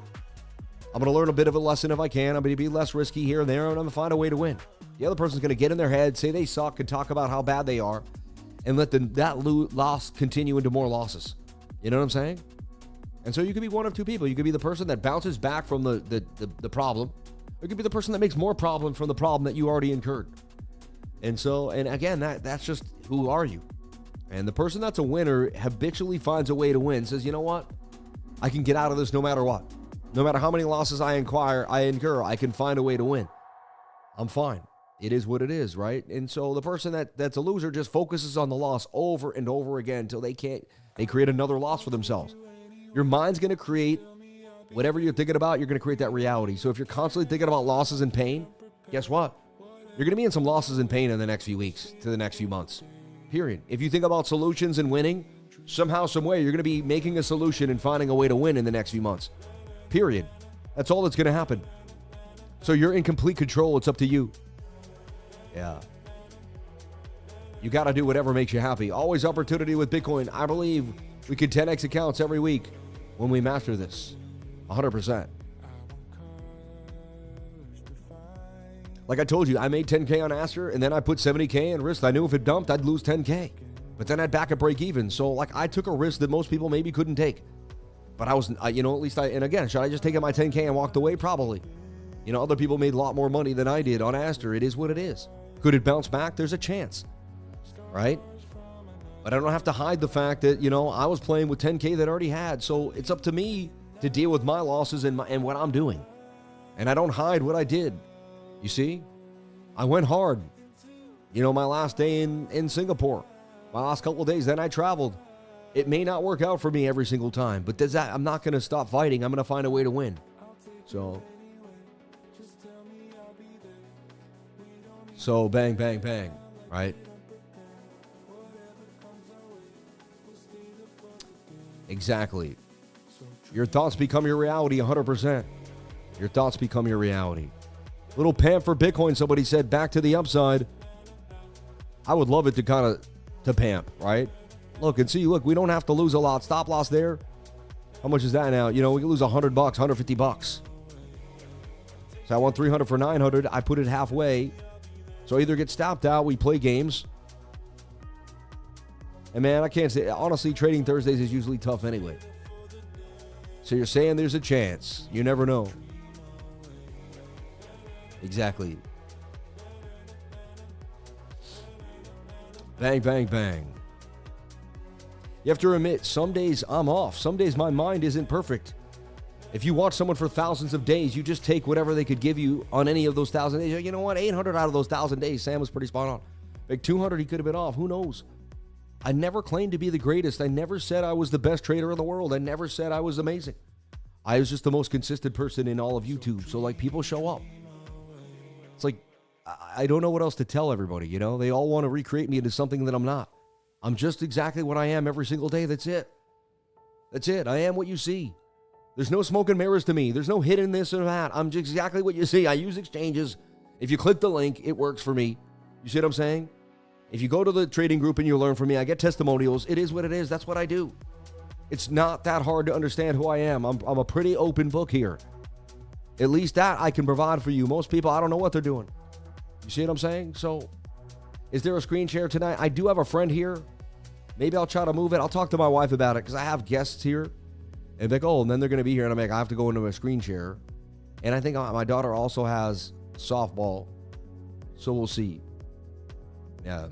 I'm going to learn a bit of a lesson if I can. I'm going to be less risky here and there, and I'm going to find a way to win. The other person's going to get in their head, say they suck, and talk about how bad they are, and let that loss continue into more losses. You know what I'm saying? And so you could be one of two people. You could be the person that bounces back from the problem. Or it could be the person that makes more problem from the problem that you already incurred. And so, and again, that's just, who are you? And the person that's a winner habitually finds a way to win, says, you know what? I can get out of this no matter what. No matter how many losses I incur, I can find a way to win. I'm fine. It is what it is, right? And so the person that's a loser just focuses on the loss over and over again until they create another loss for themselves. Your mind's going to create whatever you're thinking about, you're going to create that reality. So if you're constantly thinking about losses and pain, guess what? You're going to be in some losses and pain in the next few weeks to the next few months, period. If you think about solutions and winning, somehow, some way, you're going to be making a solution and finding a way to win in the next few months, period. That's all that's going to happen. So you're in complete control. It's up to you. Yeah. You got to do whatever makes you happy. Always opportunity with Bitcoin. I believe we can 10x accounts every week when we master this. 100%. Like I told you, I made 10K on Aster, and then I put 70K in risk. I knew if it dumped, I'd lose 10K. But then I'd back at break even. So, like, I took a risk that most people maybe couldn't take. But I was, at least and again, should I just take my 10K and walked away? Probably. Other people made a lot more money than I did on Aster. It is what it is. Could it bounce back? There's a chance. Right? But I don't have to hide the fact that, I was playing with 10K that I already had. So it's up to me to deal with my losses and what I'm doing. And I don't hide what I did. You see? I went hard. My last day in Singapore. My last couple of days, then I traveled. It may not work out for me every single time, but I'm not going to stop fighting. I'm going to find a way to win. So bang, bang, bang, right? Exactly. Your thoughts become your reality 100%. Your thoughts become your reality. Little pamp for Bitcoin, somebody said, back to the upside. I would love it to pamp, right? Look and see. Look, we don't have to lose a lot. Stop loss there. How much is that now? You know, we can lose $100, $150. So I want 300 for 900. I put it halfway. So I either get stopped out, we play games. And man, I can't say, honestly, trading Thursdays is usually tough anyway. So you're saying there's a chance. You never know. Exactly. Bang, bang, bang. You have to admit, some days I'm off. Some days my mind isn't perfect. If you watch someone for thousands of days, you just take whatever they could give you on any of those 1,000 days. You know what? 800 out of those 1,000 days, Sam was pretty spot on. Like 200, he could have been off. Who knows? I never claimed to be the greatest. I never said I was the best trader in the world. I never said I was amazing. I was just the most consistent person in all of YouTube. So, like, people show up. It's like, I don't know what else to tell everybody, you know? They all want to recreate me into something that I'm not. I'm just exactly what I am every single day. That's it. That's it. I am what you see. There's no smoke and mirrors to me. There's no hidden this or that. I'm just exactly what you see. I use exchanges. If you click the link, it works for me. You see what I'm saying? If you go to the trading group and you learn from me, I get testimonials. It is what it is. That's what I do. It's not that hard to understand who I am. I'm a pretty open book here. At least that I can provide for you. Most people, I don't know what they're doing. You see what I'm saying? So, is there a screen share tonight? I do have a friend here. Maybe I'll try to move it. I'll talk to my wife about it because I have guests here. And like, oh, and then they're going to be here. And I'm like, I have to go into a screen share. And I think my daughter also has softball. So we'll see. Yeah.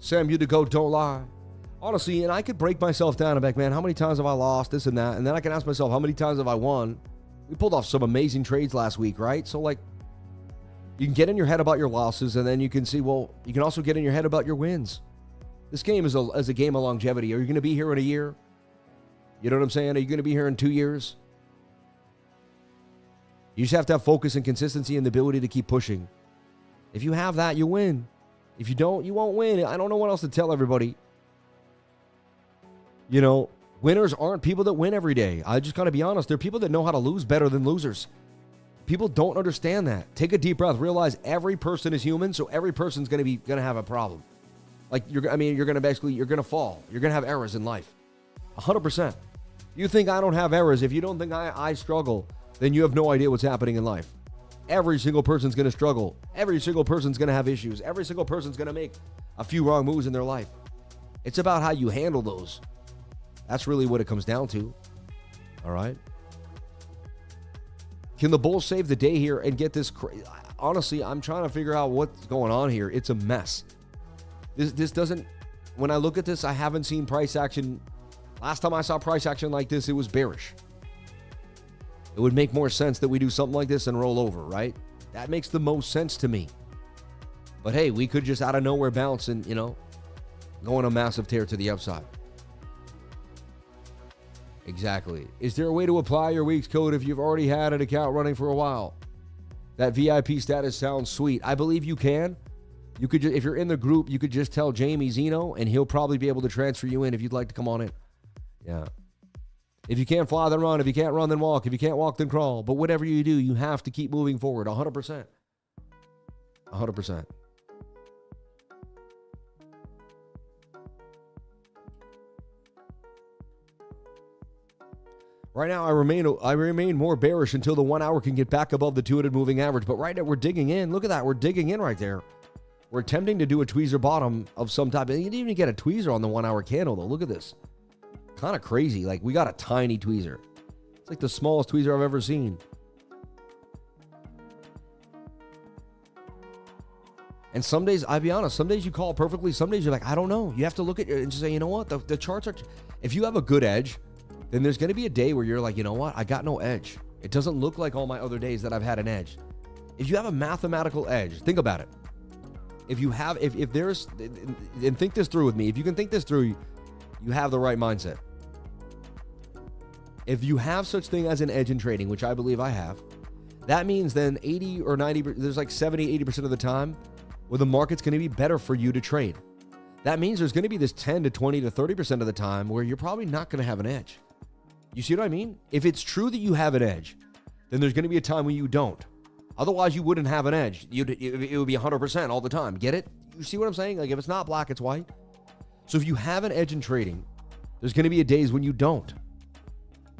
Sam, you to go, don't lie. Honestly, and I could break myself down and be like, man, how many times have I lost this and that? And then I can ask myself, how many times have I won? We pulled off some amazing trades last week, right? So, like, you can get in your head about your losses, and then you can see, well, you can also get in your head about your wins. This game is a game of longevity. Are you going to be here in a year? You know what I'm saying? Are you going to be here in 2 years? You just have to have focus and consistency and the ability to keep pushing. If you have that, you win. If you don't, you won't win. I don't know what else to tell everybody. You know, winners aren't people that win every day. I just got to be honest. They're people that know how to lose better than losers. People don't understand that. Take a deep breath. Realize every person is human, so every person's going to have a problem. Like, you're going to fall. You're going to have errors in life. 100%. You think I don't have errors. If you don't think I struggle, then you have no idea what's happening in life. Every single person's going to struggle. Every single person's going to have issues. Every single person's going to make a few wrong moves in their life. It's about how you handle those. That's really what it comes down to. All right? Can the Bulls save the day here and get this? Honestly, I'm trying to figure out what's going on here. It's a mess. This doesn't, when I look at this, I haven't seen price action. Last time I saw price action like this, it was bearish. It would make more sense that we do something like this and roll over, right? That makes the most sense to me. But hey, we could just out of nowhere bounce and, go on a massive tear to the upside. Exactly. Is there a way to apply your week's code if you've already had an account running for a while? That VIP status sounds sweet. I believe you can. You could, if you're in the group, you could just tell Jamie Zeno, and he'll probably be able to transfer you in if you'd like to come on in. Yeah. If you can't fly, then run. If you can't run, then walk. If you can't walk, then crawl. But whatever you do, you have to keep moving forward. 100%. 100%. Right now, I remain more bearish until the 1 hour can get back above the 200 moving average. But right now, we're digging in. Look at that. We're digging in right there. We're attempting to do a tweezer bottom of some type. And you didn't even get a tweezer on the 1 hour candle, though. Look at this. Kind of crazy. Like, we got a tiny tweezer. It's like the smallest tweezer I've ever seen. And some days, I'll be honest, some days you call perfectly. Some days you're like, I don't know. You have to look at it and just say, you know what? The charts are, if you have a good edge, then there's going to be a day where you're like, you know what? I got no edge. It doesn't look like all my other days that I've had an edge. If you have a mathematical edge, think about it. If you have, if there's, and think this through with me. If you can think this through, you have the right mindset. If you have such thing as an edge in trading, which I believe I have, that means then 80 or 90, there's like 70, 80% of the time where the market's going to be better for you to trade. That means there's going to be this 10 to 20 to 30% of the time where you're probably not going to have an edge. You see what I mean? If it's true that you have an edge, then there's going to be a time when you don't. Otherwise, you wouldn't have an edge. It would be 100% all the time. Get it? You see what I'm saying? Like, if it's not black, it's white. So if you have an edge in trading, there's going to be days when you don't.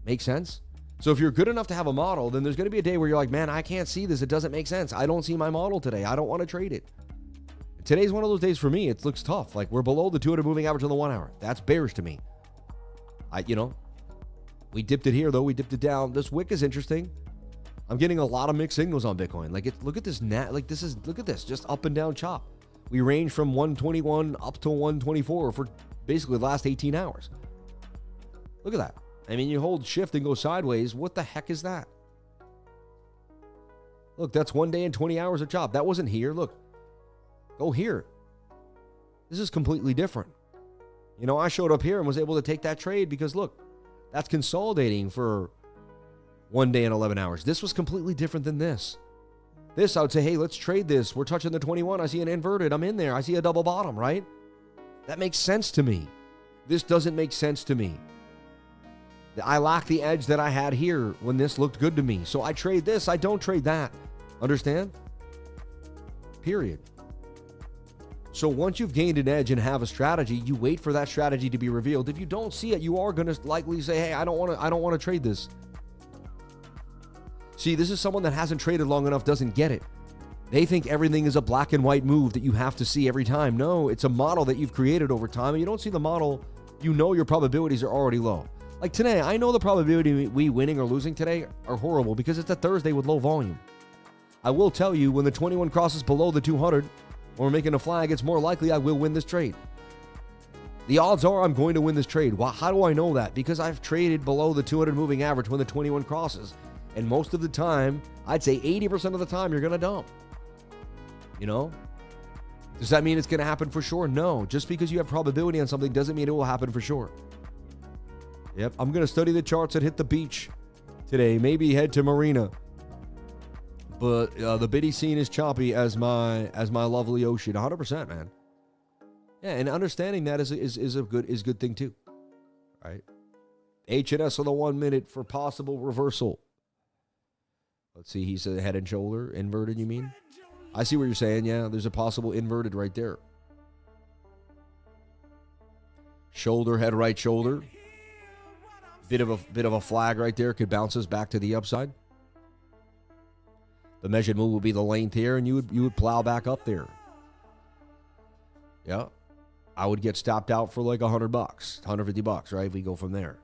Make sense? So if you're good enough to have a model, then there's going to be a day where you're like, man, I can't see this. It doesn't make sense. I don't see my model today. I don't want to trade it. Today's one of those days for me. It looks tough. Like, we're below the 200 moving average on the 1 hour. That's bearish to me. We dipped it here, though. We dipped it down. This wick is interesting. I'm getting a lot of mixed signals on Bitcoin. Look at this look at this, just up and down chop. We range from 121 up to 124 for basically the last 18 hours. Look at that. I mean, you hold shift and go sideways. What the heck is that? Look, that's 1 day and 20 hours of chop. That wasn't here. Look, go here. This is completely different. I showed up here and was able to take that trade because, look, that's consolidating for 1 day and 11 hours. This was completely different than this. This, I would say, hey, let's trade this. We're touching the 21. I see an inverted. I'm in there. I see a double bottom, right? That makes sense to me. This doesn't make sense to me. I lack the edge that I had here when this looked good to me. So I trade this. I don't trade that. Understand? Period. So once you've gained an edge and have a strategy, you wait for that strategy to be revealed. If you don't see it, you are going to likely say, hey, I don't want to trade this. See, this is someone that hasn't traded long enough, doesn't get it. They think everything is a black and white move that you have to see every time. No, it's a model that you've created over time. And you don't see the model, your probabilities are already low. Like today, I know the probability of we winning or losing today are horrible because it's a Thursday with low volume. I will tell you, when the 21 crosses below the 200, when we're making a flag, it's more likely I will win this trade. The odds are I'm going to win this trade. Well, how do I know that? Because I've traded below the 200 moving average when the 21 crosses. And most of the time, I'd say 80% of the time, you're going to dump. Does that mean it's going to happen for sure? No. Just because you have probability on something doesn't mean it will happen for sure. Yep, I'm going to study the charts and hit the beach today. Maybe head to Marina. But the BTC scene is choppy as my lovely ocean. 100%, man. Yeah, and understanding that is a good thing too. Right? HNS on the 1 minute for possible reversal. Let's see, he said head and shoulder. Inverted, you mean? I see what you're saying, yeah. There's a possible inverted right there. Shoulder, head, right shoulder. Bit of a flag right there. Could bounce us back to the upside. The measured move would be the length here, and you would plow back up there. Yeah. I would get stopped out for like $100, $150, right? If we go from there.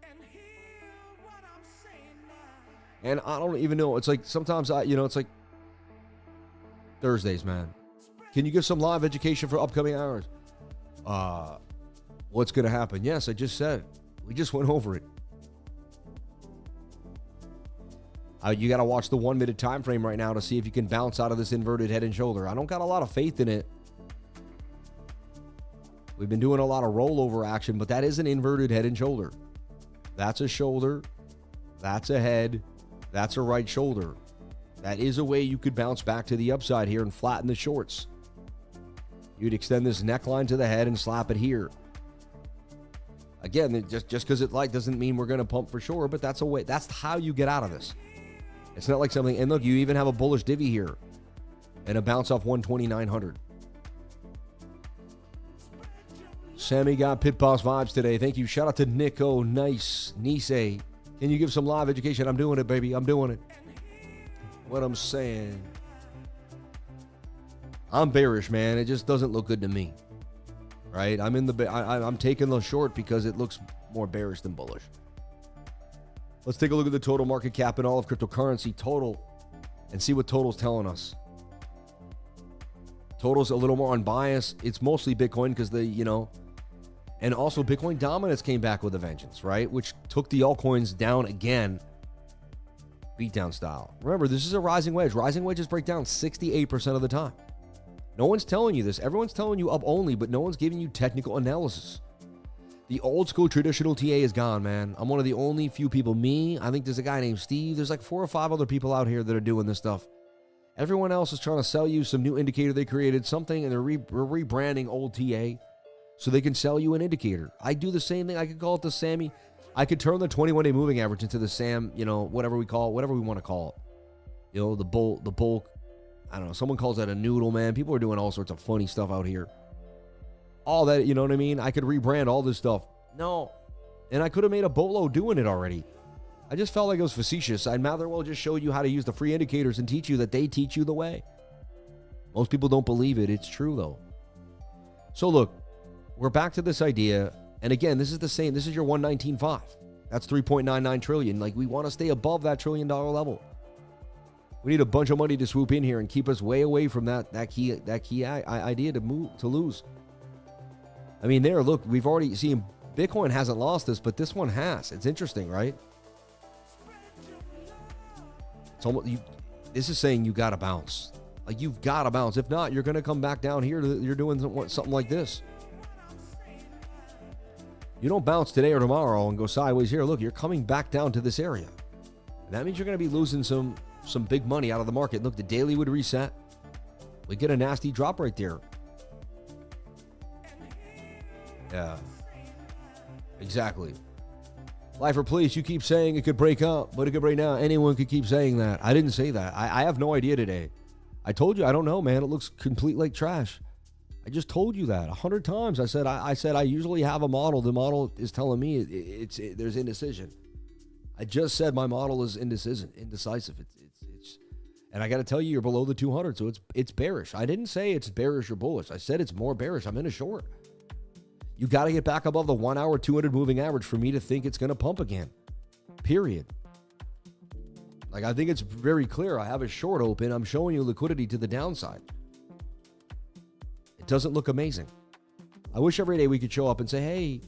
And I don't even know. It's like sometimes it's like Thursdays, man. Can you give some live education for upcoming hours? What's going to happen? Yes, I just said it. We just went over it. You got to watch the 1 minute time frame right now to see if you can bounce out of this inverted head and shoulder. I don't got a lot of faith in it. We've been doing a lot of rollover action, but that is an inverted head and shoulder. That's a shoulder. That's a head. That's a right shoulder. That is a way you could bounce back to the upside here and flatten the shorts. You'd extend this neckline to the head and slap it here. Again, just because it doesn't mean we're going to pump for sure, but that's a way. That's how you get out of this. It's not like something, and look, you even have a bullish divvy here and a bounce off 12900. Sammy got Pit Boss vibes today. Thank you. Shout out to Nico. Nice. Nisei. Can you give some live education? I'm doing it, baby. I'm doing it. What I'm saying. I'm bearish, man. It just doesn't look good to me. Right? I'm taking the short because it looks more bearish than bullish. Let's take a look at the total market cap and all of cryptocurrency total and see what total's telling us. Total's a little more unbiased. It's mostly Bitcoin because and also Bitcoin dominance came back with a vengeance, right? Which took the altcoins down again, beatdown style. Remember, this is a rising wedge. Rising wedges break down 68% of the time. No one's telling you this. Everyone's telling you up only, but no one's giving you technical analysis. The old school traditional TA is gone, man. I'm one of the only few people. I think there's a guy named Steve. There's like 4 or 5 other people out here that are doing this stuff. Everyone else is trying to sell you some new indicator they created, something, and they're rebranding old TA so they can sell you an indicator. I do the same thing. I could call it the Sammy. I could turn the 21-day moving average into the Sam, whatever we call it, whatever we want to call it. The bull. I don't know. Someone calls that a noodle, man. People are doing all sorts of funny stuff out here. all that, you know what I mean? I could rebrand all this stuff. No. And I could have made a bolo doing it already. I just felt like it was facetious. I'd rather well just show you how to use the free indicators and teach you that they teach you the way. Most people don't believe it. It's true, though. So, look, we're back to this idea. And again, this is the same. This is your 119.5. That's 3.99 trillion. Like, we want to stay above that $1 trillion level. We need a bunch of money to swoop in here and keep us way away from that key idea to lose. I mean, look, we've already seen Bitcoin hasn't lost this, but this one has. It's interesting, right? It's almost, this is saying you got to bounce. Like, you've got to bounce. If not, you're going to come back down here. You're doing something like this. You don't bounce today or tomorrow and go sideways here. Look, you're coming back down to this area. And that means you're going to be losing some big money out of the market. Look, the daily would reset. We get a nasty drop right there. Yeah. Exactly. Lifer, please, you keep saying it could break up, but it could break down. Anyone could keep saying that. I didn't say that. I have no idea today. I told you, I don't know, man. It looks complete like trash. I just told you that 100 times. I said I usually have a model. The model is telling me there's indecision. I just said my model is indecisive. And I got to tell you, you're below the 200, so it's bearish. I didn't say it's bearish or bullish. I said it's more bearish. I'm in a short. You got to get back above the 1 hour 200 moving average for me to think it's going to pump again. Period. Like, I think it's very clear. I have a short open. I'm showing you liquidity to the downside. It doesn't look amazing. I wish every day we could show up and say, hey,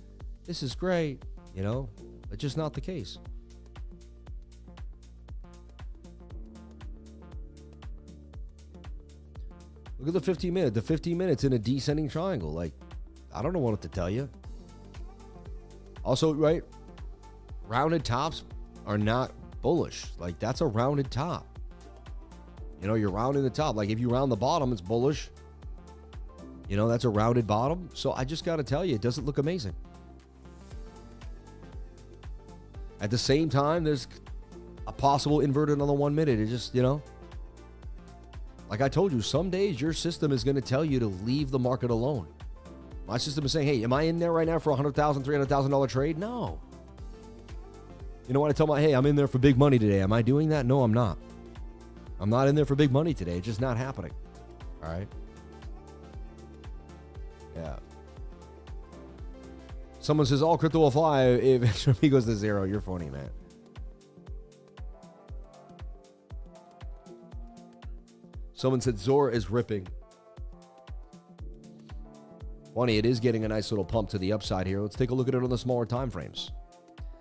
this is great. You know, it's just not the case. Look at the 15 minute. The 15 minutes in a descending triangle. Like, I don't know what to tell you. Also, right, rounded tops are not bullish. Like, that's a rounded top. You know, you're rounding the top. Like, if you round the bottom, it's bullish. You know, that's a rounded bottom. So I just got to tell you, it doesn't look amazing. At the same time, there's a possible inverted on the 1 minute. It just, you know, like I told you, some days your system is going to tell you to leave the market alone. My system is saying, hey, am I in there right now for a $100,000, $300,000 trade? No. You know what? I tell my, hey, I'm in there for big money today. Am I doing that? No, I'm not. I'm not in there for big money today. It's just not happening. All right. Yeah. Someone says, all crypto will fly if XRP goes to zero. You're funny, man. Someone said ZORA is ripping. Funny, it is getting a nice little pump to the upside here. Let's take a look at it on the smaller time frames.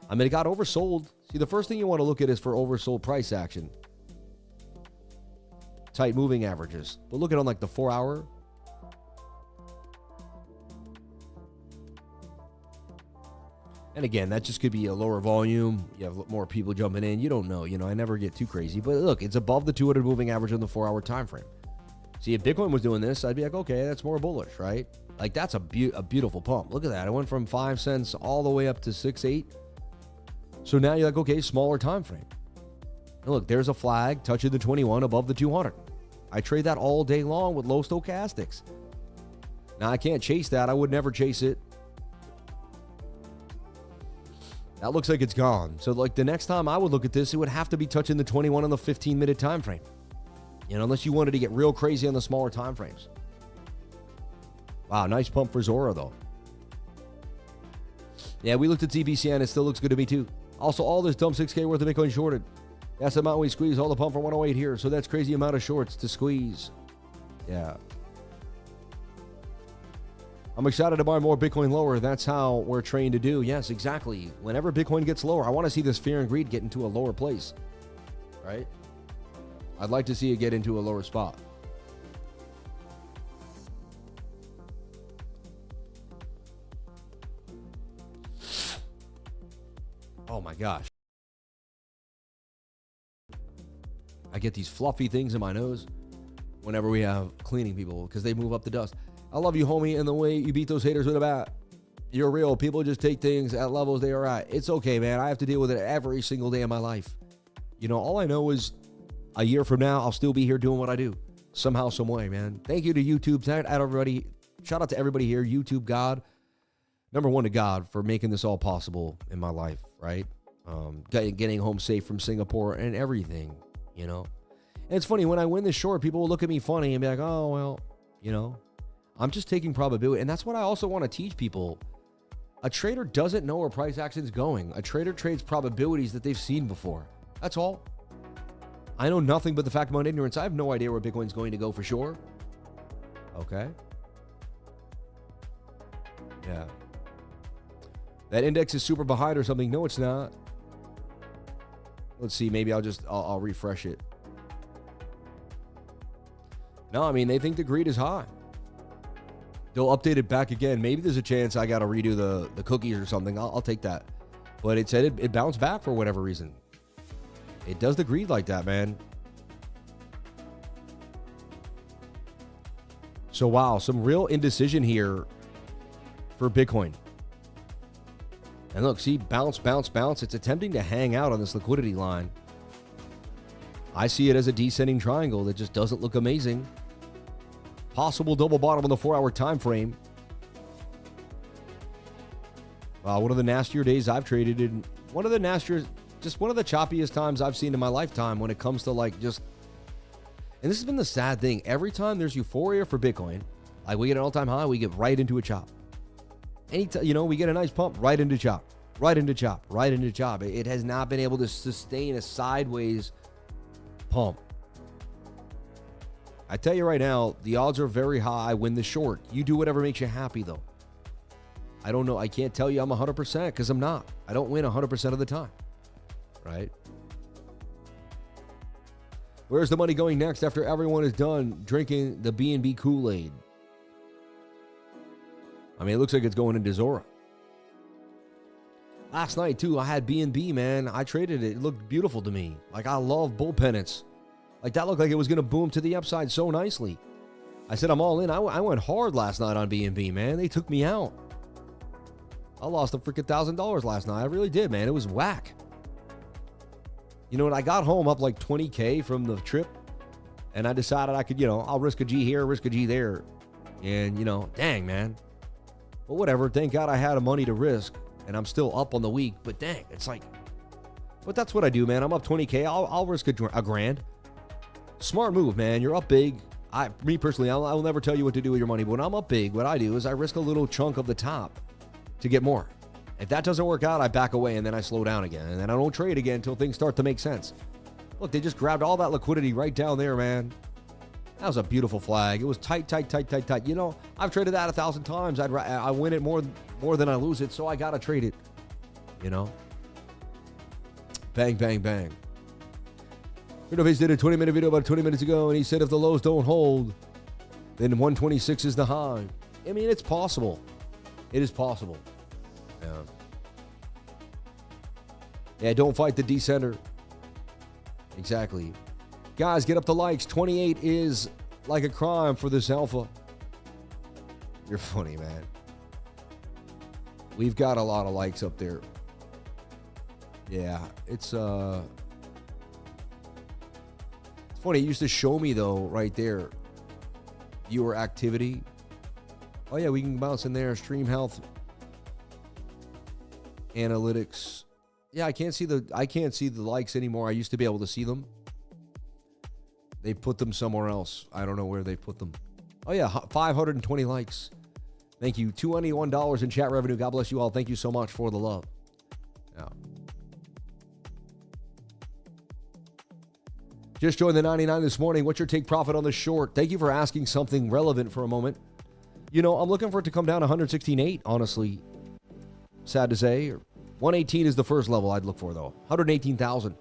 I mean, it got oversold. See, the first thing you want to look at is for oversold price action. Tight moving averages. But look at on like the 4 hour. And again, that just could be a lower volume. You have more people jumping in. You don't know. You know, I never get too crazy. But look, it's above the 200 moving average on the 4 hour time frame. See, if Bitcoin was doing this, I'd be like, okay, that's more bullish, right? Like, that's a beautiful pump. Look at that. It went from 5 cents all the way up to 6, 8. So now you're like, okay, smaller time frame. And look, there's a flag touching the 21 above the 200. I trade that all day long with low stochastics. Now, I can't chase that. I would never chase it. That looks like it's gone. So, like, the next time I would look at this, it would have to be touching the 21 on the 15-minute time frame. You know, unless you wanted to get real crazy on the smaller time frames. Wow, nice pump for ZORA, though. Yeah, we looked at ZBCN. It still looks good to me, too. Also, all this dumb 6K worth of Bitcoin shorted. That's the amount we squeeze all the pump for 108 here. So that's crazy amount of shorts to squeeze. Yeah. I'm excited to buy more Bitcoin lower. That's how we're trained to do. Yes, exactly. Whenever Bitcoin gets lower, I want to see this fear and greed get into a lower place. Right? I'd like to see it get into a lower spot. Oh my gosh. I get these fluffy things in my nose whenever we have cleaning people because they move up the dust. I love you, homie, and the way you beat those haters with a bat. You're real. People just take things at levels they are at. It's okay, man. I have to deal with it every single day of my life. You know, all I know is a year from now, I'll still be here doing what I do. Somehow, some way, man. Thank you to YouTube. Thank everybody Shout out to everybody here, YouTube God. Number one to God for making this all possible in my life, right? Getting home safe from Singapore and everything, you know? And it's funny, when I win this short, people will look at me funny and be like, oh, well, you know, I'm just taking probability. And that's what I also want to teach people. A trader doesn't know where price action is going. A trader trades probabilities that they've seen before. That's all. I know nothing but the fact of my own ignorance. I have no idea where Bitcoin's going to go for sure. Okay. Yeah. That index is super behind or something. No, it's not. Let's see. Maybe I'll refresh it. No, I mean, they think the greed is high. They'll update it back again. Maybe there's a chance I got to redo the cookies or something. I'll take that. But it said it bounced back for whatever reason. It does the greed like that, man. So, wow, some real indecision here for Bitcoin. And look, see, bounce, bounce, bounce. It's attempting to hang out on this liquidity line. I see it as a descending triangle that just doesn't look amazing. Possible double bottom on the 4-hour time frame. One of the nastier days I've traded in. One of the nastier, just one of the choppiest times I've seen in my lifetime when it comes to like just. And this has been the sad thing. Every time there's euphoria for Bitcoin, like we get an all-time high, we get right into a chop. Anytime, you know, we get a nice pump, right into chop, right into chop, right into chop. It has not been able to sustain a sideways pump. I tell you right now, the odds are very high I win the short. You do whatever makes you happy, though. I don't know. I can't tell you I'm 100% because I'm not. I don't win 100% of the time, right? Where's the money going next after everyone is done drinking the B&B Kool-Aid? I mean, it looks like it's going into ZORA. Last night, too, I had B&B, man. I traded it. It looked beautiful to me. Like, I love bull pennants. Like, that looked like it was going to boom to the upside so nicely. I said, I'm all in. I went hard last night on B&B, man. They took me out. I lost a freaking $1,000 last night. I really did, man. It was whack. You know what? I got home up like 20K from the trip, and I decided I could, you know, I'll risk a G here, risk a G there. And, you know, dang, man. But whatever. Thank God I had money to risk, and I'm still up on the week. But dang, it's like, but that's what I do, man. I'm up 20K. I'll risk a grand. Smart move, man. You're up big. Me personally, I will never tell you what to do with your money. But when I'm up big, what I do is I risk a little chunk of the top to get more. If that doesn't work out, I back away and then I slow down again. And then I don't trade again until things start to make sense. Look, they just grabbed all that liquidity right down there, man. That was a beautiful flag. It was tight, tight, tight, tight, tight. You know, I've traded that 1,000 times. I win it more than I lose it, so I got to trade it. You know? Bang, bang, bang. Face did a 20-minute video about 20 minutes ago, and he said if the lows don't hold, then 126 is the high. I mean, it's possible. It is possible. Yeah, don't fight the descender. Exactly. Guys, get up the likes. 28 is like a crime for this alpha. You're funny, man. We've got a lot of likes up there. Yeah, it's funny. It used to show me, though, right there, viewer activity. Oh, yeah, we can bounce in there. Stream health. Analytics. Yeah, I can't see the likes anymore. I used to be able to see them. They put them somewhere else. I don't know where they put them. Oh, yeah, 520 likes. Thank you. $21 in chat revenue. God bless you all. Thank you so much for the love. Yeah. Just joined the 99 this morning. What's your take profit on the short? Thank you for asking something relevant for a moment. You know, I'm looking for it to come down to 116.8, honestly. Sad to say. 118 is the first level I'd look for, though. 118,000.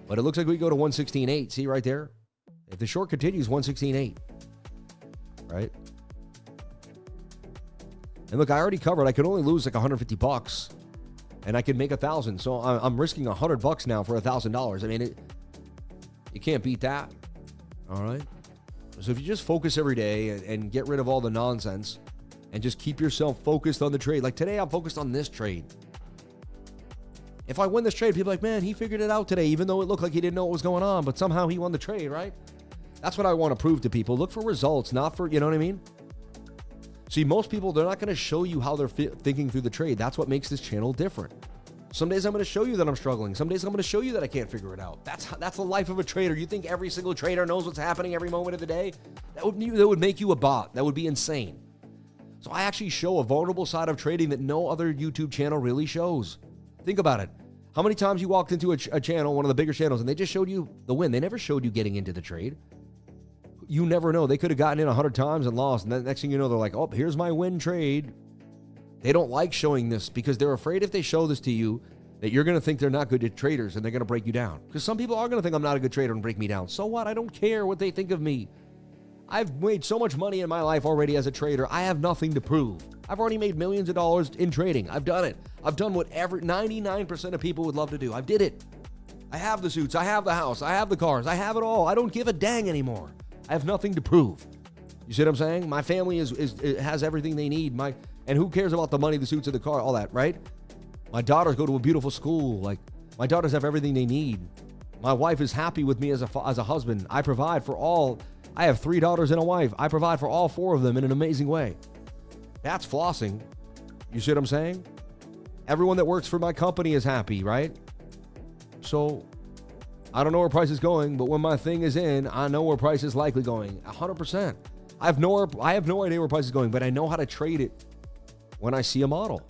But it looks like we go to 116.8. See right there? If the short continues, 116.8. Right? And look, I already covered. I could only lose like $150. And I could make 1,000. So I'm risking $100 now for $1,000. I mean, you can't beat that. All right? So if you just focus every day and get rid of all the nonsense and just keep yourself focused on the trade. Like today, I'm focused on this trade. If I win this trade, people are like, man, he figured it out today, even though it looked like he didn't know what was going on, but somehow he won the trade, right? That's what I want to prove to people. Look for results, not for, you know what I mean? See, most people, they're not going to show you how they're thinking through the trade. That's what makes this channel different. Some days I'm going to show you that I'm struggling. Some days I'm going to show you that I can't figure it out. That's the life of a trader. You think every single trader knows what's happening every moment of the day? That would make you a bot. That would be insane. So I actually show a vulnerable side of trading that no other YouTube channel really shows. Think about it. How many times you walked into a channel, one of the bigger channels, and they just showed you the win? They never showed you getting into the trade. You never know. They could have gotten in 100 times and lost. And then next thing you know, they're like, oh, here's my win trade. They don't like showing this because they're afraid if they show this to you that you're going to think they're not good at traders and they're going to break you down. Because some people are going to think I'm not a good trader and break me down. So what? I don't care what they think of me. I've made so much money in my life already as a trader. I have nothing to prove. I've already made millions of dollars in trading. I've done it. I've done what 99% of people would love to do. I did it. I have the suits. I have the house. I have the cars. I have it all. I don't give a dang anymore. I have nothing to prove. You see what I'm saying? My family has everything they need. And who cares about the money, the suits, of the car, all that, right? My daughters go to a beautiful school. Like, my daughters have everything they need. My wife is happy with me as a husband. I provide for all. I have 3 daughters and a wife. I provide for all 4 of them in an amazing way. That's flossing. You see what I'm saying? Everyone that works for my company is happy, right? So I don't know where price is going, but when my thing is in, I know where price is likely going. 100%. I have no idea where price is going, but I know how to trade it when I see a model.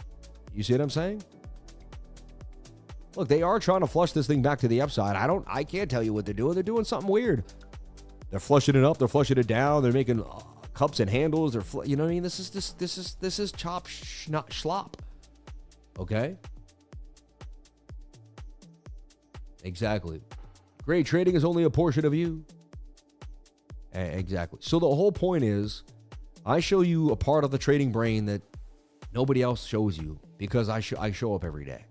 You see what I'm saying? Look, they are trying to flush this thing back to the upside. I can't tell you what they're doing. They're doing something weird. They're flushing it up. They're flushing it down. They're making cups and handles. You know what I mean? This is chop schlop. Okay. Exactly. Great trading is only a portion of you. Exactly. So the whole point is, I show you a part of the trading brain that nobody else shows you because I show up every day.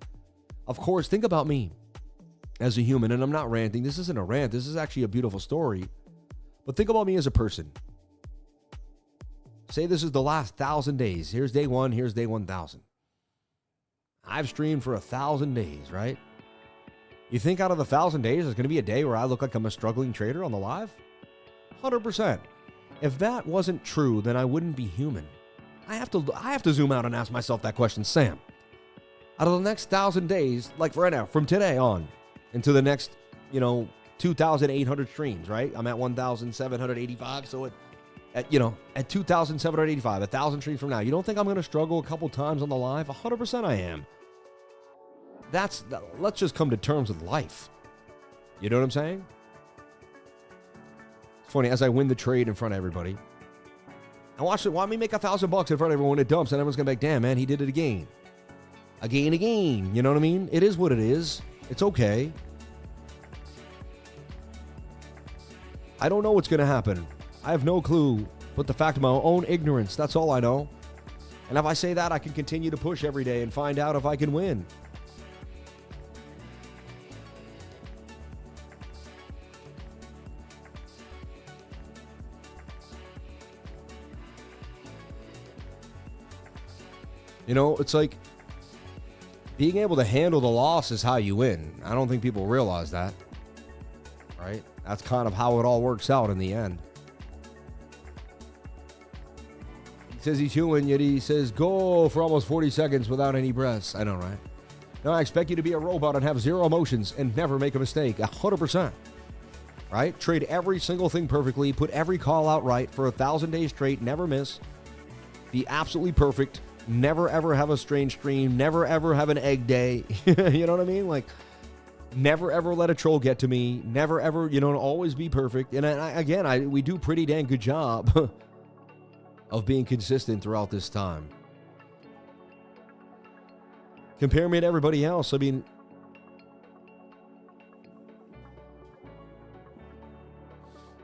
Of course, think about me as a human, and I'm not ranting. This isn't a rant. This is actually a beautiful story. But think about me as a person. Say this is the last 1,000 days. Here's day 1. Here's day 1,000. I've streamed for 1,000 days, right? You think out of the 1,000 days, there's going to be a day where I look like I'm a struggling trader on the live? 100%. If that wasn't true, then I wouldn't be human. I have to zoom out and ask myself that question. Sam, out of the next 1,000 days, like right now, from today on into the next, 2,800 streams, right? I'm at 1,785. So at 2,785, 1,000 streams from now, you don't think I'm going to struggle a couple times on the live? 100% I am. Let's just come to terms with life. You know what I'm saying? It's funny, as I win the trade in front of everybody, and watch me make $1,000 in front of everyone when it dumps, and everyone's gonna be like, damn, man, he did it again. Again. You know what I mean? It is what it is. It's okay. I don't know what's gonna happen. I have no clue, but the fact of my own ignorance, that's all I know. And if I say that, I can continue to push every day and find out if I can win. It's like being able to handle the loss is how you win. I don't think people realize that, right? That's kind of how it all works out in the end. He says he's human, yet he says go for almost 40 seconds without any breaths. I know, right? No, I expect you to be a robot and have 0 emotions and never make a mistake. 100%. Right? Trade every single thing perfectly. Put every call out right for 1,000 days straight. Never miss. Be absolutely perfect. Never ever have a strange stream. Never ever have an egg day. You know what I mean? Like, never ever let a troll get to me. Never ever, always be perfect. And we do pretty dang good job of being consistent throughout this time. Compare me to everybody else. I mean,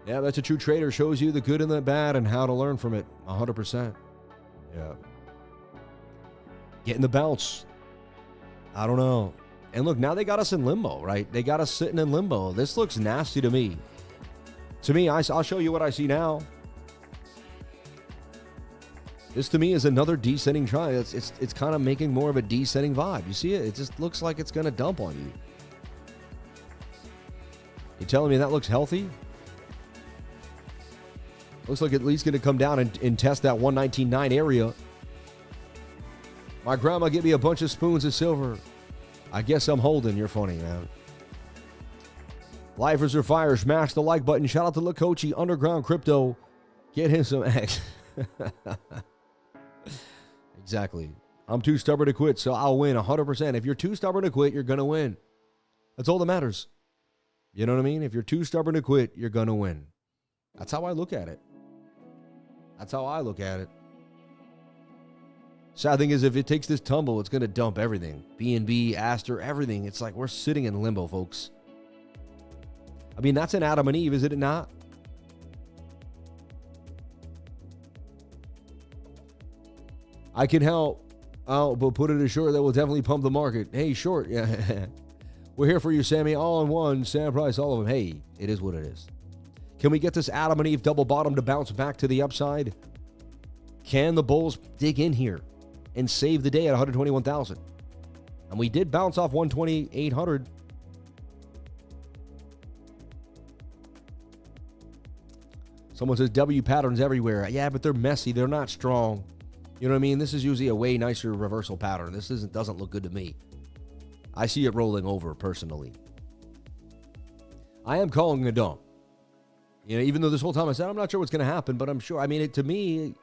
yeah, that's a true trader. Shows you the good and the bad and how to learn from it. 100%. Yeah. Getting the bounce. I don't know. And look, now they got us in limbo, right? They got us sitting in limbo. This looks nasty to me. To me, I'll show you what I see now. This to me is another descending trend. It's kind of making more of a descending vibe. You see it? It just looks like it's going to dump on you. You telling me that looks healthy? Looks like at least going to come down and test that 119.9 area. My grandma gave me a bunch of spoons of silver. I guess I'm holding. You're funny, man. Lifers are fire. Smash the like button. Shout out to Lakochi, Underground Crypto. Get him some eggs. Exactly. I'm too stubborn to quit, so I'll win 100%. If you're too stubborn to quit, you're going to win. That's all that matters. You know what I mean? If you're too stubborn to quit, you're going to win. That's how I look at it. That's how I look at it. Sad thing is, if it takes this tumble, it's going to dump everything. BNB, Aster, everything. It's like we're sitting in limbo, folks. I mean, that's an Adam and Eve, is it not? I can help out, but put it ashore that will definitely pump the market. Hey, short. Yeah. We're here for you, Sammy. All in one. Sam Price, all of them. Hey, it is what it is. Can we get this Adam and Eve double bottom to bounce back to the upside? Can the bulls dig in here and save the day at 121,000? And we did bounce off 12800. Someone says W patterns everywhere. Yeah, but they're messy. They're not strong. You know what I mean? This is usually a way nicer reversal pattern. This doesn't look good to me. I see it rolling over personally. I am calling a dump. You know, even though this whole time I said I'm not sure what's going to happen, but I'm sure. I mean, to me,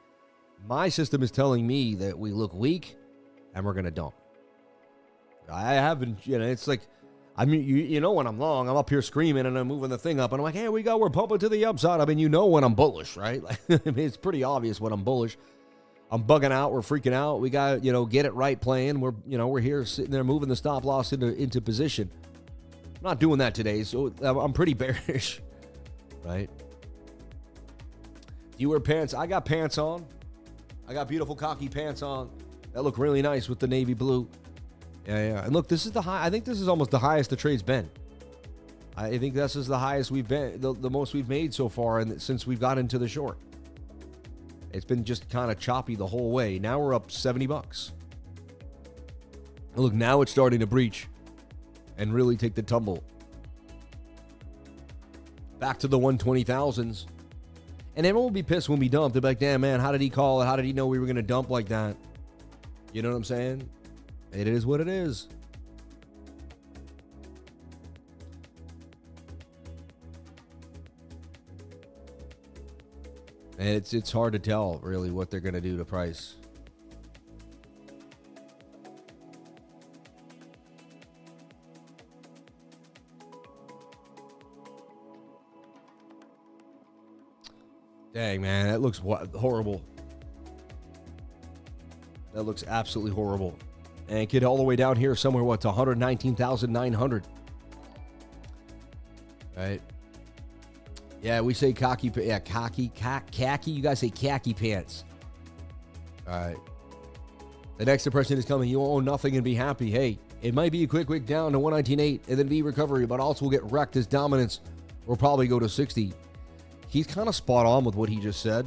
my system is telling me that we look weak and we're going to dump. I have been, you know, it's like, I mean, you know when I'm long, I'm up here screaming and I'm moving the thing up and I'm like, hey, we're pumping to the upside. I mean, you know when I'm bullish, right? Like, I mean, it's pretty obvious when I'm bullish. I'm bugging out. We're freaking out. We got, you know, get it right playing. We're here sitting there moving the stop loss into position. I'm not doing that today, so I'm pretty bearish, right? You wear pants? I got pants on. I got beautiful khaki pants on that look really nice with the navy blue. Yeah. And look, this is the high. I think this is almost the highest the trade's been. I think this is the highest we've been, the most we've made so far, and since we've got into the short. It's been just kind of choppy the whole way. Now we're up $70. Look, now it's starting to breach and really take the tumble. Back to the 120,000s. And everyone will be pissed when we dump. They'll be like, damn, man, how did he call it? How did he know we were going to dump like that? You know what I'm saying? It is what it is. And it's hard to tell, really, what they're going to do to price. Dang, man, that looks horrible. That looks absolutely horrible. And get all the way down here somewhere, to 119,900. Right? Yeah, we say khaki. Yeah, khaki. You guys say khaki pants. All right. The next depression is coming. You own nothing and be happy. Hey, it might be a quick down to 119.8 and then be recovery, but also will get wrecked as dominance will probably go to 60. He's kind of spot on with what he just said.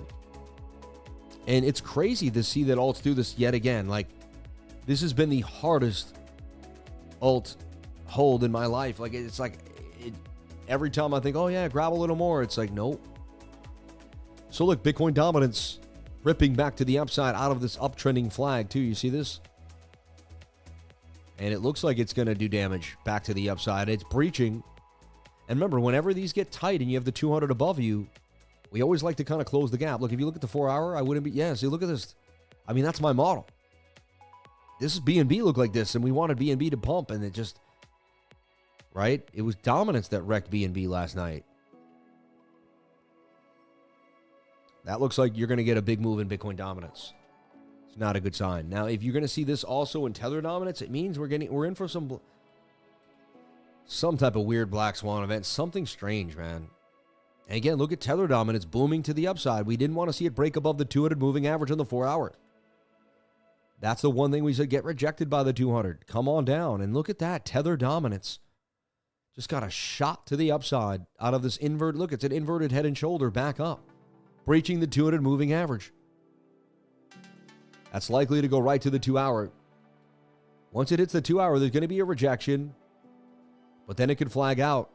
And it's crazy to see that alts do this yet again. Like, this has been the hardest alt hold in my life. Like, it's like... Every time I think, oh yeah, grab a little more, it's like, nope. So look, Bitcoin dominance ripping back to the upside out of this uptrending flag too. You see this? And it looks like it's going to do damage back to the upside. It's breaching. And remember, whenever these get tight and you have the 200 above you, we always like to kind of close the gap. Look, if you look at the 4 hour, I wouldn't be, yeah, see, look at this. I mean, that's my model. This is BNB look like this, and we wanted BNB to pump, and it just... Right? It was dominance that wrecked BNB last night. That looks like you're going to get a big move in Bitcoin dominance. It's not a good sign. Now, if you're going to see this also in Tether dominance, it means we're in for some type of weird black swan event. Something strange, man. And again, look at Tether dominance booming to the upside. We didn't want to see it break above the 200 moving average on the 4 hour. That's the one thing we said, get rejected by the 200. Come on down. And look at that. Tether dominance. Just got a shot to the upside out of this invert. Look, it's an inverted head and shoulder back up, breaching the 200 moving average. That's likely to go right to the 2 hour. Once it hits the 2 hour, there's going to be a rejection, but then it could flag out.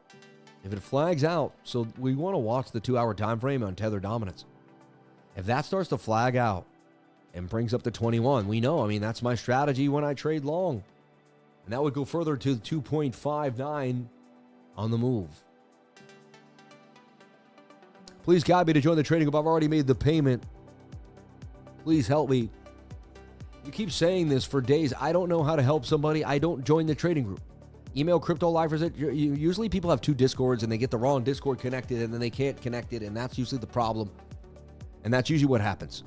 If it flags out, so we want to watch the 2 hour time frame on Tether dominance. If that starts to flag out and brings up to 21, we know, I mean, that's my strategy when I trade long. And that would go further to 2.59 on the move. Please guide me to join the trading group. I've already made the payment. Please help me. You keep saying this for days. I don't know how to help somebody. I don't join the trading group. Email crypto lifers. Usually people have two Discords and they get the wrong Discord connected and then they can't connect it, and that's usually the problem. And that's usually what happens.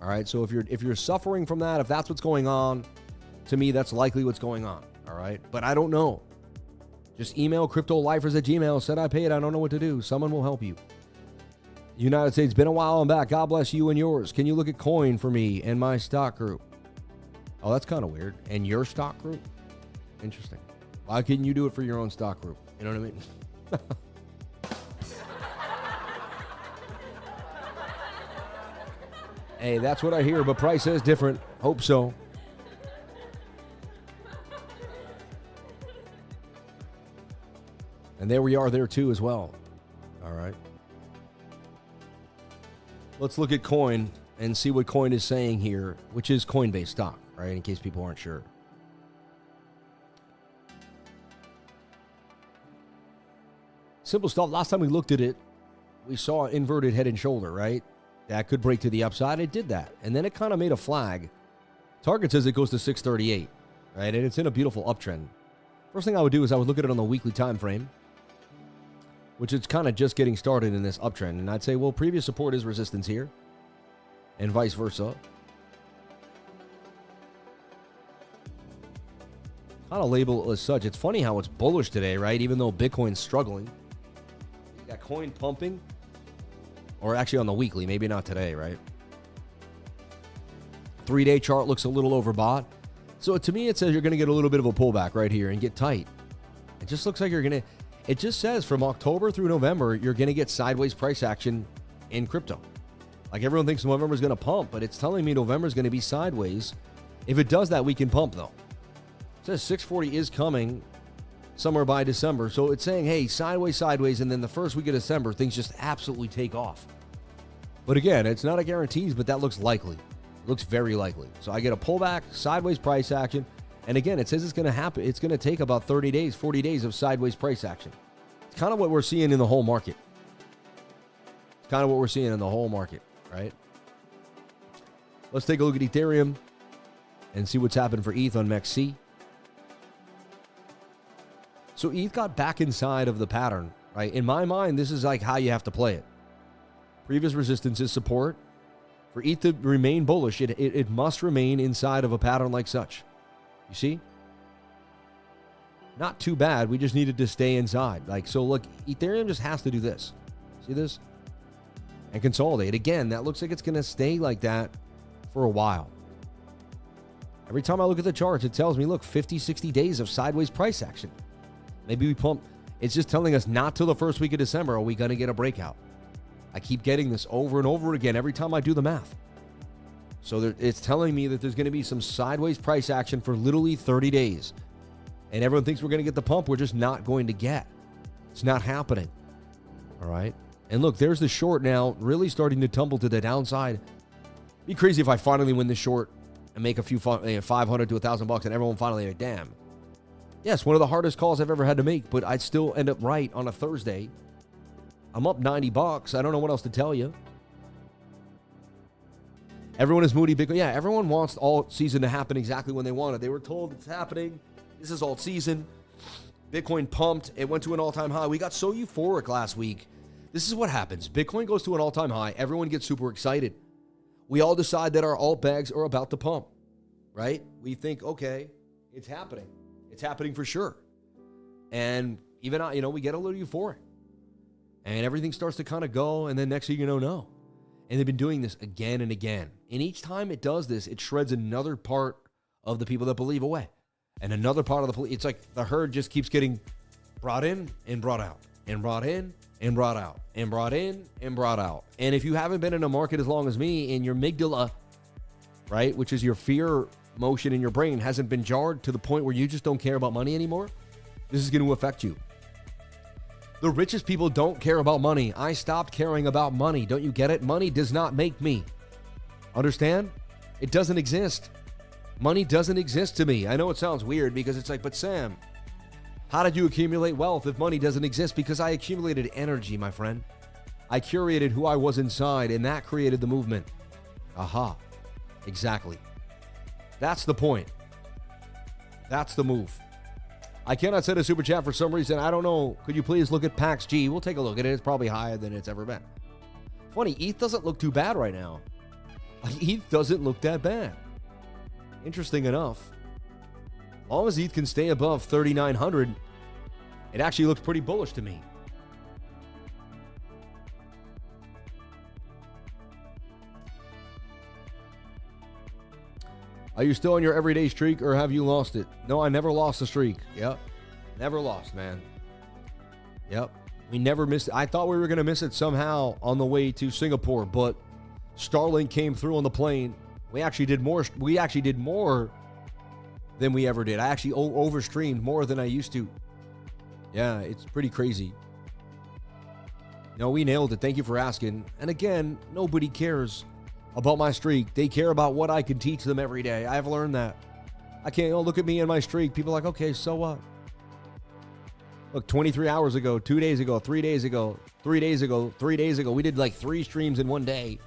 All right. So if you're suffering from that, if that's what's going on, to me, that's likely what's going on. All right. But I don't know. Just email cryptolifers@gmail. Said I paid. I don't know what to do. Someone will help you. United States, been a while. I'm back. God bless you and yours. Can you look at coin for me and my stock group? Oh, that's kind of weird. And your stock group? Interesting. Why couldn't you do it for your own stock group? You know what I mean? Hey, that's what I hear, but price says different. Hope so. And there we are there too as well. All right. Let's look at coin and see what coin is saying here, which is Coinbase stock, right? In case people aren't sure. Simple stuff. Last time we looked at it, we saw an inverted head and shoulder, right? That could break to the upside. It did that. And then it kind of made a flag. Target says it goes to 638, right? And it's in a beautiful uptrend. First thing I would do is I would look at it on the weekly time frame, which is kind of just getting started in this uptrend. And I'd say, well, previous support is resistance here, and vice versa. Kind of label it as such. It's funny how it's bullish today, right? Even though Bitcoin's struggling. You got coin pumping. Or actually on the weekly, maybe not today, right? 3-day chart looks a little overbought. So to me, it says you're going to get a little bit of a pullback right here and get tight. It just looks like you're going to... It just says from October through November, you're going to get sideways price action in crypto. Like everyone thinks November is going to pump, but it's telling me November is going to be sideways. If it does that, we can pump though. It says 640 is coming somewhere by December. So it's saying, hey, sideways, and then the first week of December, things just absolutely take off. But again, it's not a guarantee, but that looks likely. It looks very likely. So I get a pullback, sideways price action. And again, it says it's going to happen. It's going to take about 30 days, 40 days of sideways price action. It's kind of what we're seeing in the whole market. It's kind of what we're seeing in the whole market, right? Let's take a look at Ethereum and see what's happened for ETH on MEXC. So ETH got back inside of the pattern, right? In my mind, this is like how you have to play it. Previous resistance is support. For ETH to remain bullish, it must remain inside of a pattern like such. You see? Not too bad. We just needed to stay inside. Like, so look, Ethereum just has to do this. See this? And consolidate. Again, that looks like it's going to stay like that for a while. Every time I look at the charts, it tells me, look, 50, 60 days of sideways price action. Maybe we pump. It's just telling us not till the first week of December are we going to get a breakout. I keep getting this over and over again every time I do the math. So it's telling me that there's going to be some sideways price action for literally 30 days. And everyone thinks we're going to get the pump. We're just not going to get. It's not happening. All right. And look, there's the short now really starting to tumble to the downside. It'd be crazy if I finally win the short and make a few 500 to $1,000 and everyone finally like, damn. Yes, one of the hardest calls I've ever had to make, but I'd still end up right on a Thursday. I'm up $90. I don't know what else to tell you. Everyone is moody Bitcoin. Yeah, everyone wants alt season to happen exactly when they want it. They were told it's happening. This is alt season. Bitcoin pumped. It went to an all-time high. We got so euphoric last week. This is what happens. Bitcoin goes to an all-time high. Everyone gets super excited. We all decide that our alt bags are about to pump, right? We think, okay, it's happening. It's happening for sure. And even, we get a little euphoric. And everything starts to kind of go, and then next thing you know, no. And they've been doing this again and again. And each time it does this, it shreds another part of the people that believe away. And another part of the police. It's like the herd just keeps getting brought in and brought out. And brought in and brought out. And brought in and brought out. And if you haven't been in a market as long as me, and your amygdala, right, which is your fear motion in your brain, hasn't been jarred to the point where you just don't care about money anymore, this is going to affect you. The richest people don't care about money. I stopped caring about money. Don't you get it? Money does not make me. Understand? It doesn't exist. Money doesn't exist to me. I know it sounds weird because it's like, but Sam, how did you accumulate wealth if money doesn't exist? Because I accumulated energy, my friend. I curated who I was inside, and that created the movement. Aha. Exactly. That's the point. That's the move. I cannot send a super chat for some reason. I don't know. Could you please look at PAX G? We'll take a look at it. It's probably higher than it's ever been. Funny, ETH doesn't look too bad right now. ETH doesn't look that bad. Interesting enough. As long as ETH can stay above 3,900, it actually looks pretty bullish to me. Are you still on your everyday streak or have you lost it? No, I never lost the streak. Yep. Never lost, man. Yep. We never missed it. I thought we were going to miss it somehow on the way to Singapore, but Starlink came through on the plane. We actually did more. We actually did more than we ever did. I actually overstreamed more than I used to. Yeah, it's pretty crazy. No, we nailed it. Thank you for asking. And again, nobody cares about my streak. They care about what I can teach them every day. I've learned that. I can't, look at me and my streak. People are like, okay, so what? Look, 23 hours ago, 2 days ago, 3 days ago, 3 days ago, 3 days ago, we did like 3 streams in one day.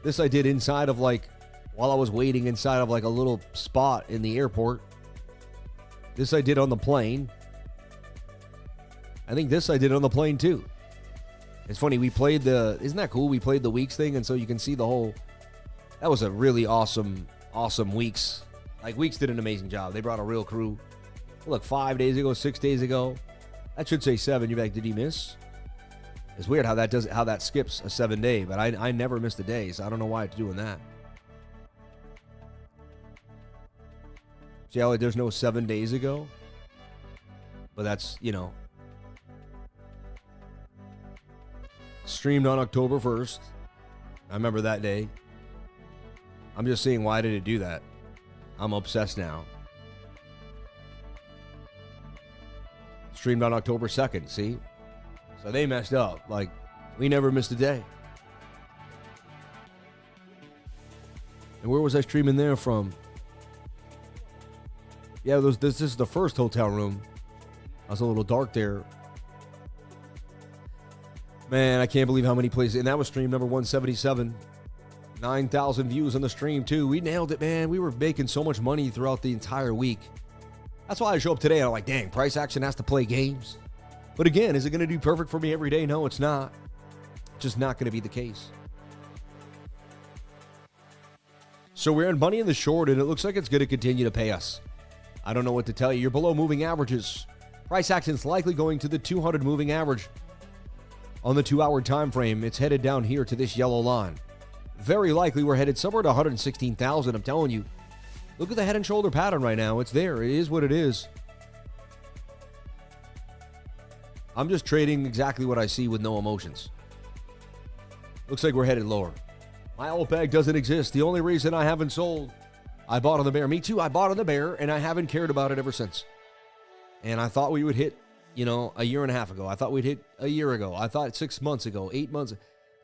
This I did inside of like, while I was waiting inside of like a little spot in the airport. This I did on the plane. I think this I did on the plane too. It's funny, we played isn't that cool? We played the Weeks thing, and so you can see the whole, that was a really awesome Weeks. Like, Weeks did an amazing job. They brought a real crew. Look, 5 days ago, 6 days ago. That should say 7. You're like, did he miss? It's weird how that skips a 7 day, but I never missed a day, so I don't know why it's doing that. See how there's no 7 days ago? But that's, streamed on October 1st. I remember that day. I'm just saying, why did it do that? I'm obsessed now. Streamed on October 2nd, see? So they messed up. Like, we never missed a day. And where was I streaming there from? Yeah, this is the first hotel room. I was a little dark there. Man, I can't believe how many places. And that was stream number 177. 9,000 views on the stream, too. We nailed it, man. We were making so much money throughout the entire week. That's why I show up today and I'm like, dang, price action has to play games. But again, is it going to do perfect for me every day? No, it's not. Just not going to be the case. So we're in money in the short, and it looks like it's going to continue to pay us. I don't know what to tell you. You're below moving averages. Price action's likely going to the 200 moving average. On the 2-hour time frame, it's headed down here to this yellow line. Very likely we're headed somewhere to 116,000. I'm telling you. Look at the head and shoulder pattern right now. It's there. It is what it is. I'm just trading exactly what I see with no emotions. Looks like we're headed lower. My old bag doesn't exist. The only reason I haven't sold, I bought on the bear. Me too. I bought on the bear, and I haven't cared about it ever since. And I thought we would hit, a year and a half ago. I thought we'd hit a year ago. I thought 6 months ago, 8 months,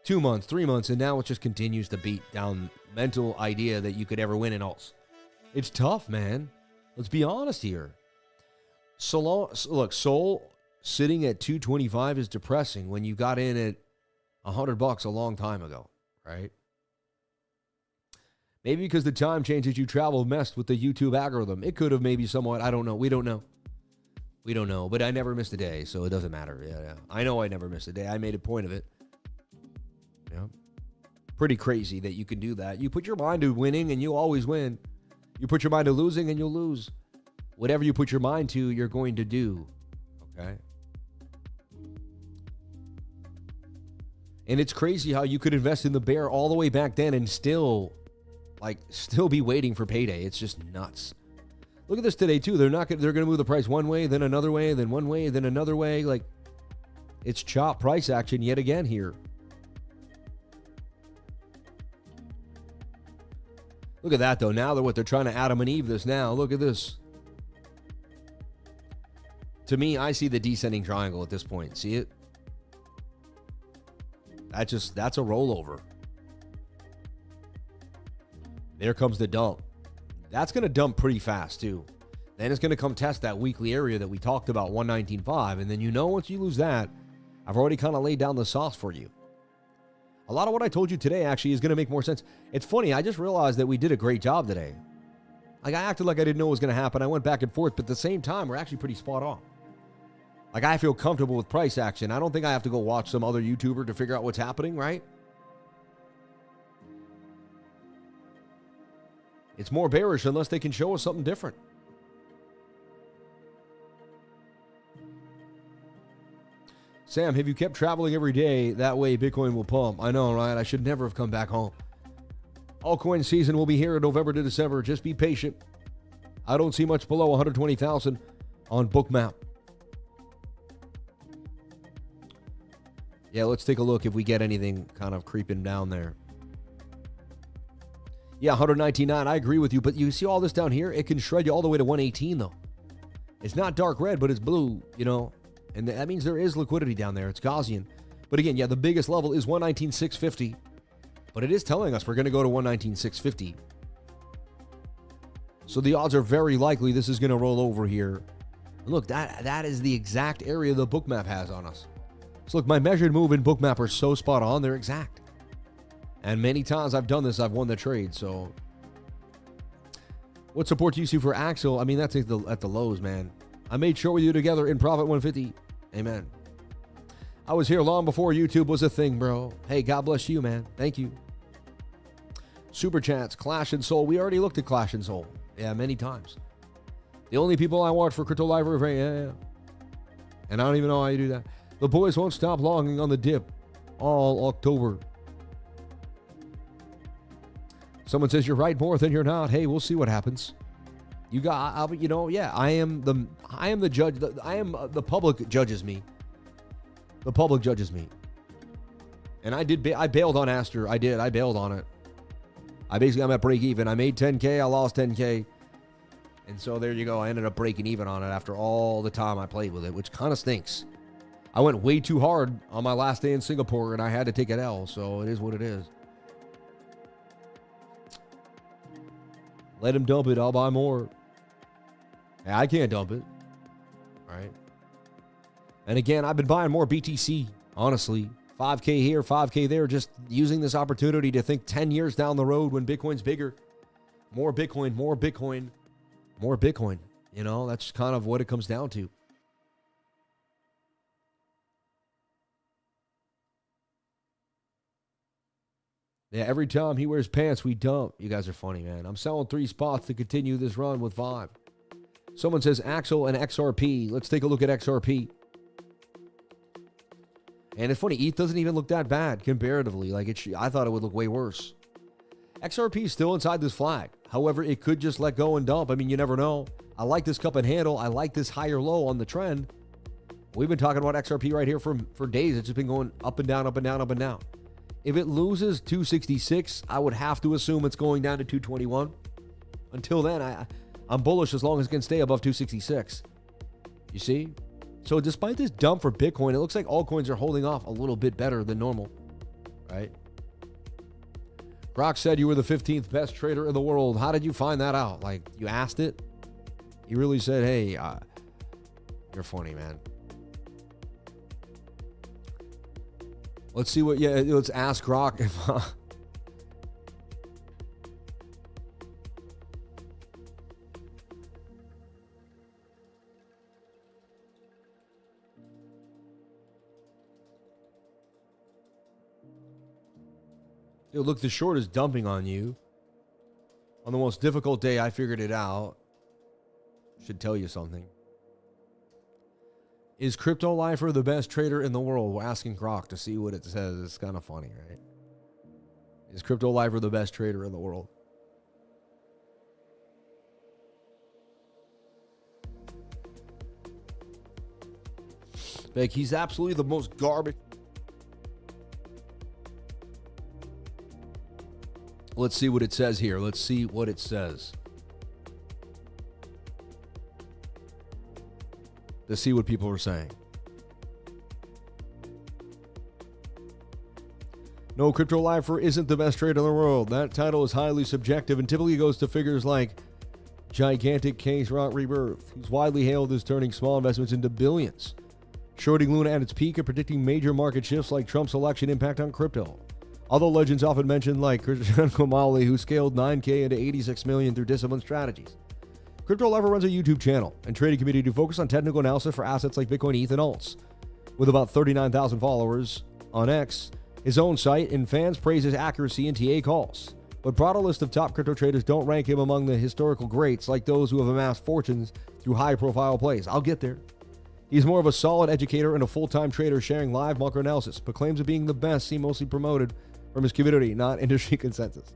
2 months, 3 months, and now it just continues to beat down mental idea that you could ever win in alts. It's tough, man. Let's be honest here. Look, Sol sitting at 225 is depressing when you got in at $100 a long time ago, right? Maybe because the time changes you travel messed with the YouTube algorithm. It could have maybe somewhat. I don't know. We don't know. We don't know. But I never missed a day, so it doesn't matter. Yeah. I know I never missed a day. I made a point of it. Yeah. Pretty crazy that you can do that. You put your mind to winning, and you always win. You put your mind to losing, and you'll lose. Whatever you put your mind to, you're going to do. Okay? And it's crazy how you could invest in the bear all the way back then and still be waiting for payday. It's just nuts. Look at this today too. They're going to move the price one way, then another way, then one way, then another way. Like, it's chop price action yet again here. Look at that though. Now they're trying to Adam and Eve this now. Look at this. To me, I see the descending triangle at this point. See it? That's a rollover. There comes the dump. That's going to dump pretty fast too. Then it's going to come test that weekly area that we talked about, 119.5. And then once you lose that, I've already kind of laid down the sauce for you. A lot of what I told you today actually is going to make more sense. It's funny, I just realized that we did a great job today. Like, I acted like I didn't know what was going to happen. I went back and forth, but at the same time, we're actually pretty spot on. Like, I feel comfortable with price action. I don't think I have to go watch some other YouTuber to figure out what's happening, right? It's more bearish unless they can show us something different. Sam, have you kept traveling every day? That way Bitcoin will pump. I know, right? I should never have come back home. Altcoin season will be here in November to December. Just be patient. I don't see much below 120,000 on BOOKMAP. Yeah, let's take a look if we get anything kind of creeping down there. Yeah, 119.9. I agree with you, but you see all this down here? It can shred you all the way to 118, though. It's not dark red, but it's blue, you know, and that means there is liquidity down there. It's Gaussian. But again, yeah, the biggest level is 119.650, but it is telling us we're going to go to 119.650. So the odds are very likely this is going to roll over here. And look, that is the exact area the BOOKMAP has on us. So look, my measured move in BOOKMAP are so spot on, they're exact. And many times I've done this, I've won the trade. So what support do you see for Axel? I mean, that's at the lows, man. I made short with you together in profit 150. Amen. I was here long before YouTube was a thing, bro. Hey, God bless you, man. Thank you. Super chats, Clash and Soul. We already looked at Clash and Soul. Yeah, many times. The only people I watch for Crypto Live are yeah. And I don't even know how you do that. The boys won't stop longing on the dip all October. Someone says you're right more than you're not. Hey, we'll see what happens. You got, you know, yeah. I am the judge. The public judges me. The public judges me. And I bailed on ASTER. I bailed on it. I'm at break even. I made 10K. I lost 10K. And so there you go. I ended up breaking even on it after all the time I played with it, which kind of stinks. I went way too hard on my last day in Singapore and I had to take an L. So it is what it is. Let him dump it. I'll buy more. Yeah, I can't dump it. All right. And again, I've been buying more BTC, honestly. 5K here, 5K there, just using this opportunity to think 10 years down the road when Bitcoin's bigger. More Bitcoin, more Bitcoin, more Bitcoin. You know, that's kind of what it comes down to. Yeah, every time he wears pants, we dump. You guys are funny, man. I'm selling 3 spots to continue this run with 5. Someone says Axel and XRP. Let's take a look at XRP. And it's funny, ETH doesn't even look that bad comparatively. Like I thought it would look way worse. XRP is still inside this flag. However, it could just let go and dump. I mean, you never know. I like this cup and handle. I like this higher low on the trend. We've been talking about XRP right here for days. It's just been going up and down, up and down, up and down. If it loses 266, I would have to assume it's going down to 221. Until then, I'm bullish as long as it can stay above 266. You see? So despite this dump for Bitcoin, it looks like altcoins are holding off a little bit better than normal, right? Brock said you were the 15th best trader in the world. How did you find that out? Like, you asked it? You really said, hey, you're funny, man. Let's see what, let's ask Rock if, Dude, look, the short is dumping on you. On the most difficult day, I figured it out. Should tell you something. Is Crypto Lifer the best trader in the world? We're asking Croc to see what it says. It's kind of funny, right? Is Crypto Lifer the best trader in the world? Like, he's absolutely the most garbage. Let's see what it says here. Let's see what it says. to see what people are saying. No crypto lifer isn't the best trader in the world. That title is highly subjective and typically goes to figures like gigantic case rock rebirth, who's widely hailed as turning small investments into billions, shorting Luna at its peak and predicting major market shifts like Trump's election impact on crypto. Although legends often mentioned like Christian Komali, who scaled 9K into 86 million through disciplined strategies. Crypto Lifer runs a YouTube channel and trading community to focus on technical analysis for assets like Bitcoin, ETH, and alts. With about 39,000 followers on X, his own site, and fans praise his accuracy and TA calls. But broader list of top crypto traders don't rank him among the historical greats like those who have amassed fortunes through high-profile plays. I'll get there. He's more of a solid educator and a full-time trader sharing live market analysis, but claims of being the best seem mostly promoted from his community, not industry consensus.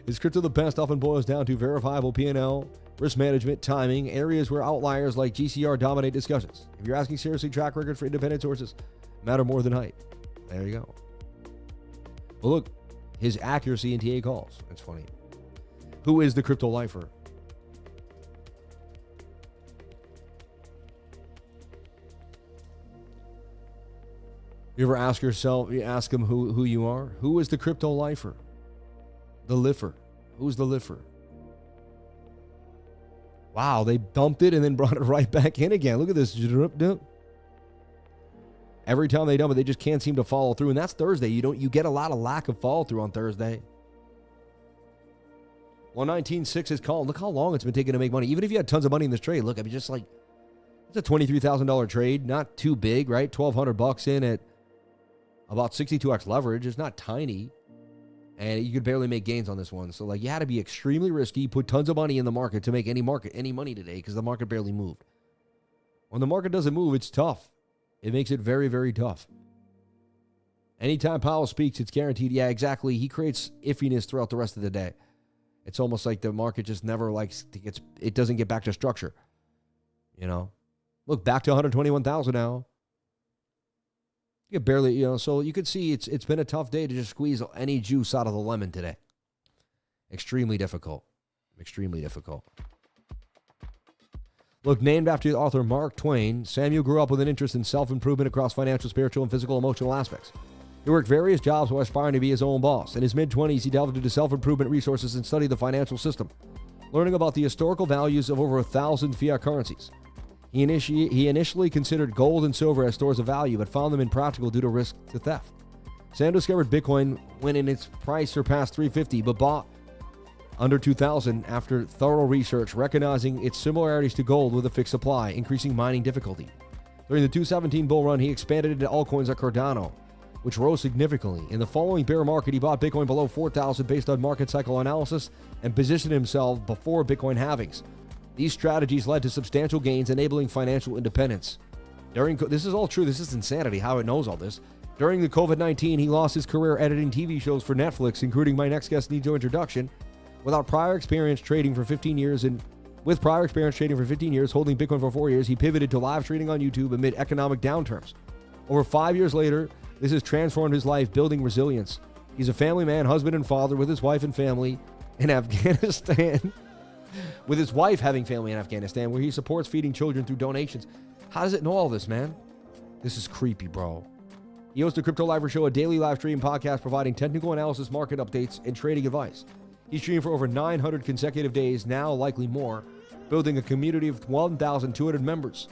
Is crypto the best often boils down to verifiable P&L, risk management, timing, areas where outliers like GCR dominate discussions. If you're asking seriously, track record for independent sources matter more than hype. There you go. Well, look, his accuracy in TA calls. That's funny. Who is the crypto lifer? You ever ask yourself, you ask him who you are? Who is the crypto lifer? The lifer. Who's the lifer? Wow, they dumped it and then brought it right back in again. Look at this. Every time they dump it, they just can't seem to follow through. And that's Thursday. You get a lot of lack of follow through on Thursday. 119.6 is called. Look how long it's been taking to make money. Even if you had tons of money in this trade, look, I mean, just like, it's a $23,000 trade. Not too big, right? $1,200 in at about 62x leverage. It's not tiny. And you could barely make gains on this one. So, like, you had to be extremely risky, put tons of money in the market to make any money today because the market barely moved. When the market doesn't move, it's tough. It makes it very, very tough. Anytime Powell speaks, it's guaranteed. Yeah, exactly. He creates iffiness throughout the rest of the day. It's almost like the market just never likes to get, it doesn't get back to structure. You know? Look, back to 121,000 now. You barely, so you could see it's been a tough day to just squeeze any juice out of the lemon today. Extremely difficult. Extremely difficult. Look, named after the author Mark Twain, Samuel grew up with an interest in self-improvement across financial, spiritual, and physical, emotional aspects. He worked various jobs while aspiring to be his own boss. In his mid-20s, he delved into self-improvement resources and studied the financial system, learning about the historical values of over 1,000 fiat currencies. He initially considered gold and silver as stores of value, but found them impractical due to risk to theft. Sam discovered Bitcoin when its price surpassed $350, but bought under $2,000 after thorough research, recognizing its similarities to gold with a fixed supply, increasing mining difficulty. During the 2017 bull run, he expanded into altcoins like Cardano, which rose significantly. In the following bear market, he bought Bitcoin below $4,000 based on market cycle analysis and positioned himself before Bitcoin halvings. These strategies led to substantial gains, enabling financial independence. This is all true. This is insanity how it knows all this. During the COVID-19, he lost his career editing TV shows for Netflix, including My Next Guest Needs No Introduction. With prior experience trading for 15 years, holding Bitcoin for 4 years, he pivoted to live trading on YouTube amid economic downturns. Over 5 years later, this has transformed his life, building resilience. He's a family man, husband and father with his wife and family in Afghanistan. With his wife having family in Afghanistan, where he supports feeding children through donations. How does it know all this, man? This is creepy, bro. He hosts the Crypto Lifer Show, a daily live stream podcast providing technical analysis, market updates, and trading advice. He's streamed for over 900 consecutive days, now likely more, building a community of 1,200 members.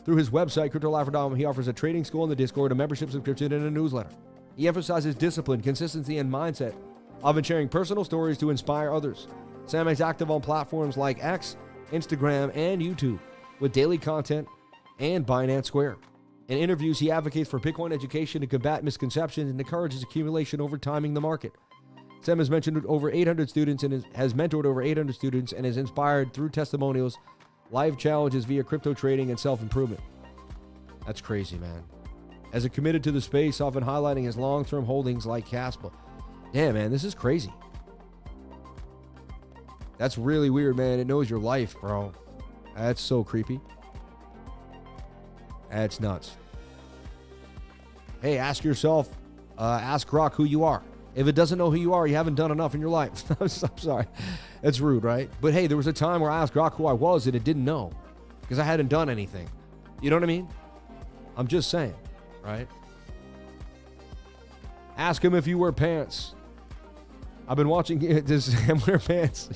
Through his website, CryptoLifer.com, he offers a trading school in the Discord, a membership subscription, and a newsletter. He emphasizes discipline, consistency, and mindset, often sharing personal stories to inspire others. Sam is active on platforms like X, Instagram, and YouTube, with daily content and Binance Square. In interviews, he advocates for Bitcoin education to combat misconceptions and encourages accumulation over timing the market. Sam has mentored over 800 students and has inspired through testimonials, live challenges via crypto trading, and self-improvement. That's crazy, man. As a committed to the space, often highlighting his long-term holdings like Caspa. Damn, man, this is crazy. That's really weird, man. It knows your life, bro. That's so creepy. That's nuts. Hey, ask yourself, ask Grok who you are. If it doesn't know who you are, you haven't done enough in your life. I'm sorry. That's rude, right? But hey, there was a time where I asked Grok who I was and it didn't know because I hadn't done anything. You know what I mean? I'm just saying, right? Ask him if you wear pants. I've been watching. Does Sam wear pants?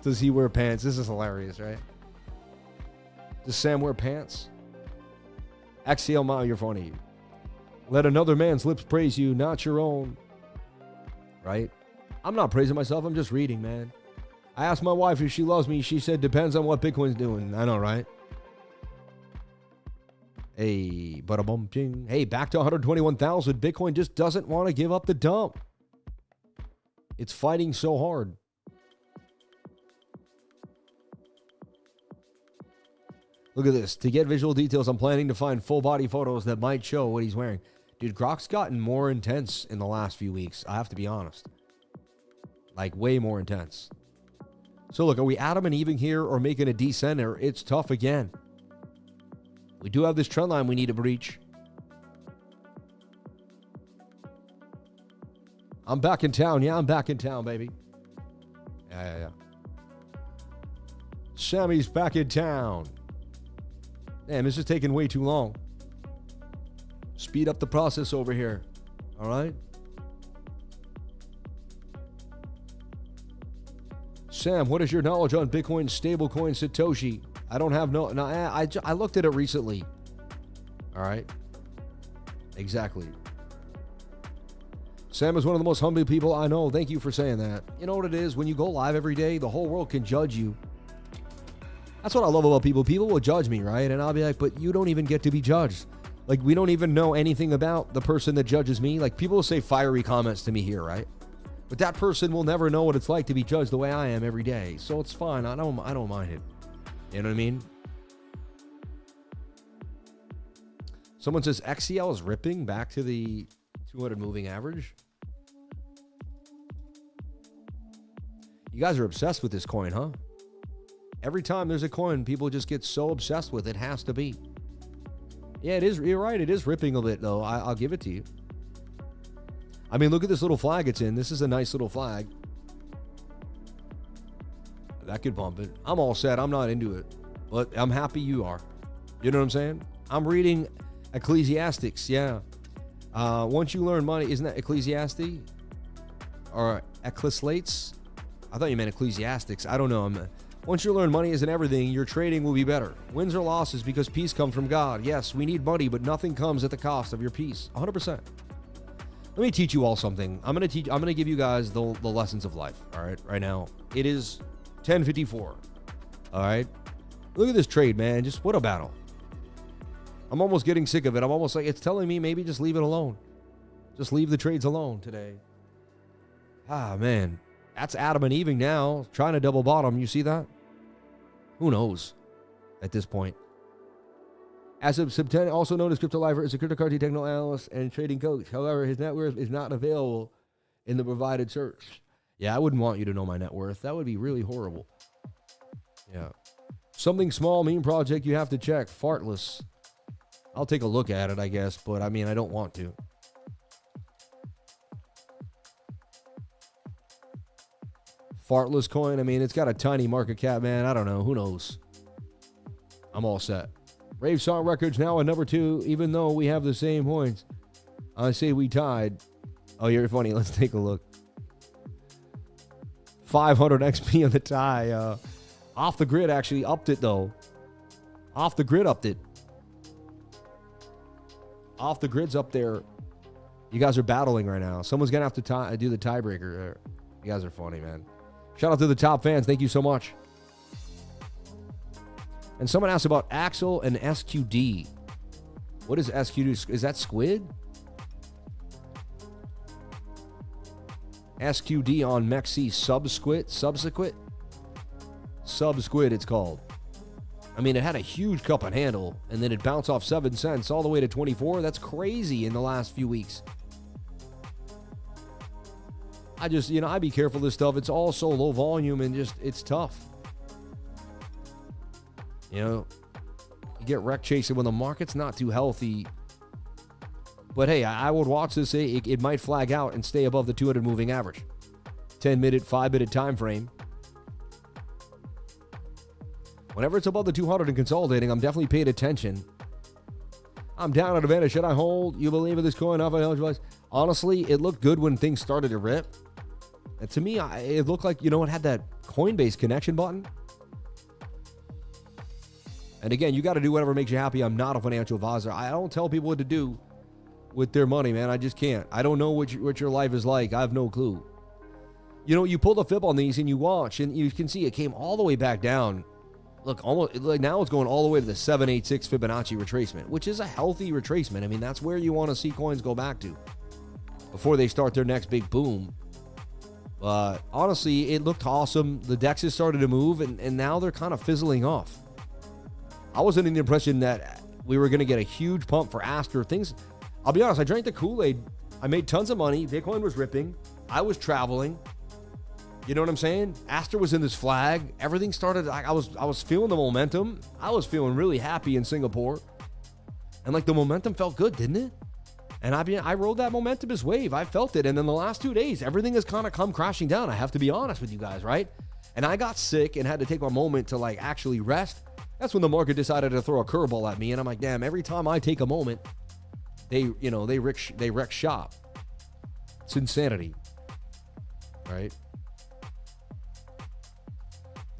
Does he wear pants? This is hilarious, right? Does Sam wear pants? XCL Mile, you're funny. Let another man's lips praise you, not your own. Right? I'm not praising myself. I'm just reading, man. I asked my wife if she loves me. She said, depends on what Bitcoin's doing. I know, right? Hey, bada bum ching. Hey, back to 121,000. Bitcoin just doesn't want to give up the dump. It's fighting so hard. Look at this. To get visual details, I'm planning to find full body photos that might show what he's wearing. Dude, Grok's gotten more intense in the last few weeks. I have to be honest. Like, way more intense. So, look, are we Adam and Eve here or making a descent, or it's tough again? We do have this trend line we need to breach. I'm back in town. Yeah, I'm back in town, baby. Yeah. Sammy's back in town. Damn, this is taking way too long. Speed up the process over here. All right? Sam, what is your knowledge on Bitcoin stablecoin Satoshi? I don't have I looked at it recently. All right? Exactly. Sam is one of the most humble people I know. Thank you for saying that. You know what it is? When you go live every day, the whole world can judge you. That's what I love about people. People will judge me, right? And I'll be like, but you don't even get to be judged. Like, we don't even know anything about the person that judges me. Like, people will say fiery comments to me here, right? But that person will never know what it's like to be judged the way I am every day. So it's fine. I don't mind it. You know what I mean? Someone says XCL is ripping back to the 200 moving average. You guys are obsessed with this coin, huh? Every time there's a coin, people just get so obsessed with it. It has to be. Yeah, it is. You're right. It is ripping a bit, though. I'll give it to you. I mean, look at this little flag it's in. This is a nice little flag. That could bump it. I'm all set. I'm not into it. But I'm happy you are. You know what I'm saying? I'm reading Ecclesiastics. Yeah. Once you learn money, isn't that Ecclesiastes? Or Ecclesiastes? I thought you meant Ecclesiastics. I don't know. Once you learn money isn't everything, your trading will be better. Wins or losses because peace comes from God. Yes, we need money, but nothing comes at the cost of your peace. 100%. Let me teach you all something. I'm going to give you guys the lessons of life. All right. Right now, it is 10:54. All right. Look at this trade, man. Just what a battle. I'm almost getting sick of it. I'm almost like, it's telling me maybe just leave it alone. Just leave the trades alone today. Ah, man. That's Adam and Eve now, trying to double bottom. You see that? Who knows at this point? As of September, also known as Crypto Lifer, is a cryptocurrency technical analyst and trading coach. However, his net worth is not available in the provided search. Yeah, I wouldn't want you to know my net worth. That would be really horrible. Yeah. Something small, meme project you have to check. Fartless. I'll take a look at it, I guess, but I mean, I don't want to. Fartless coin, I mean, it's got a tiny market cap, man. I don't know. Who knows? I'm all set. Rave Song Records now at number 2, even though we have the same points. I say we tied. Oh, you're funny. Let's take a look. 500 XP on the tie. Off the Grid actually upped it, though. Off the Grid upped it. Off the Grid's up there. You guys are battling right now. Someone's going to have to do the tiebreaker. You guys are funny, man. Shout out to the top fans. Thank you so much. And someone asked about Axel and SQD. What is SQD? Is that squid? SQD on Mexi subsquid? Subsquid, it's called. I mean, it had a huge cup and handle, and then it bounced off 7 cents all the way to 24. That's crazy in the last few weeks. I just, I be careful of this stuff. It's all so low volume and just, it's tough. You get wreck chasing when the market's not too healthy. But hey, I would watch this. It might flag out and stay above the 200 moving average. 10-minute, 5-minute time frame. Whenever it's above the 200 and consolidating, I'm definitely paying attention. I'm down at Advantage. Should I hold? You believe in this coin? Honestly, it looked good when things started to rip. And to me, it looked like, it had that Coinbase connection button. And again, you got to do whatever makes you happy. I'm not a financial advisor. I don't tell people what to do with their money, man. I just can't. I don't know what your life is like. I have no clue. You pull the fib on these and you watch, and you can see it came all the way back down. Look, almost like now it's going all the way to the 786 Fibonacci retracement, which is a healthy retracement. I mean, that's where you want to see coins go back to before they start their next big boom. But honestly, it looked awesome. The DEXs started to move, and now they're kind of fizzling off. I was under the impression that we were going to get a huge pump for ASTER. I'll be honest, I drank the Kool-Aid. I made tons of money. Bitcoin was ripping. I was traveling. You know what I'm saying? ASTER was in this flag. Everything started. I was feeling the momentum. I was feeling really happy in Singapore. And the momentum felt good, didn't it? And I rode that momentous wave. I felt it. And then the last 2 days, everything has kind of come crashing down. I have to be honest with you guys, right? And I got sick and had to take a moment to actually rest. That's when the market decided to throw a curveball at me. And I'm like, damn, every time I take a moment, they wreck shop. It's insanity, right?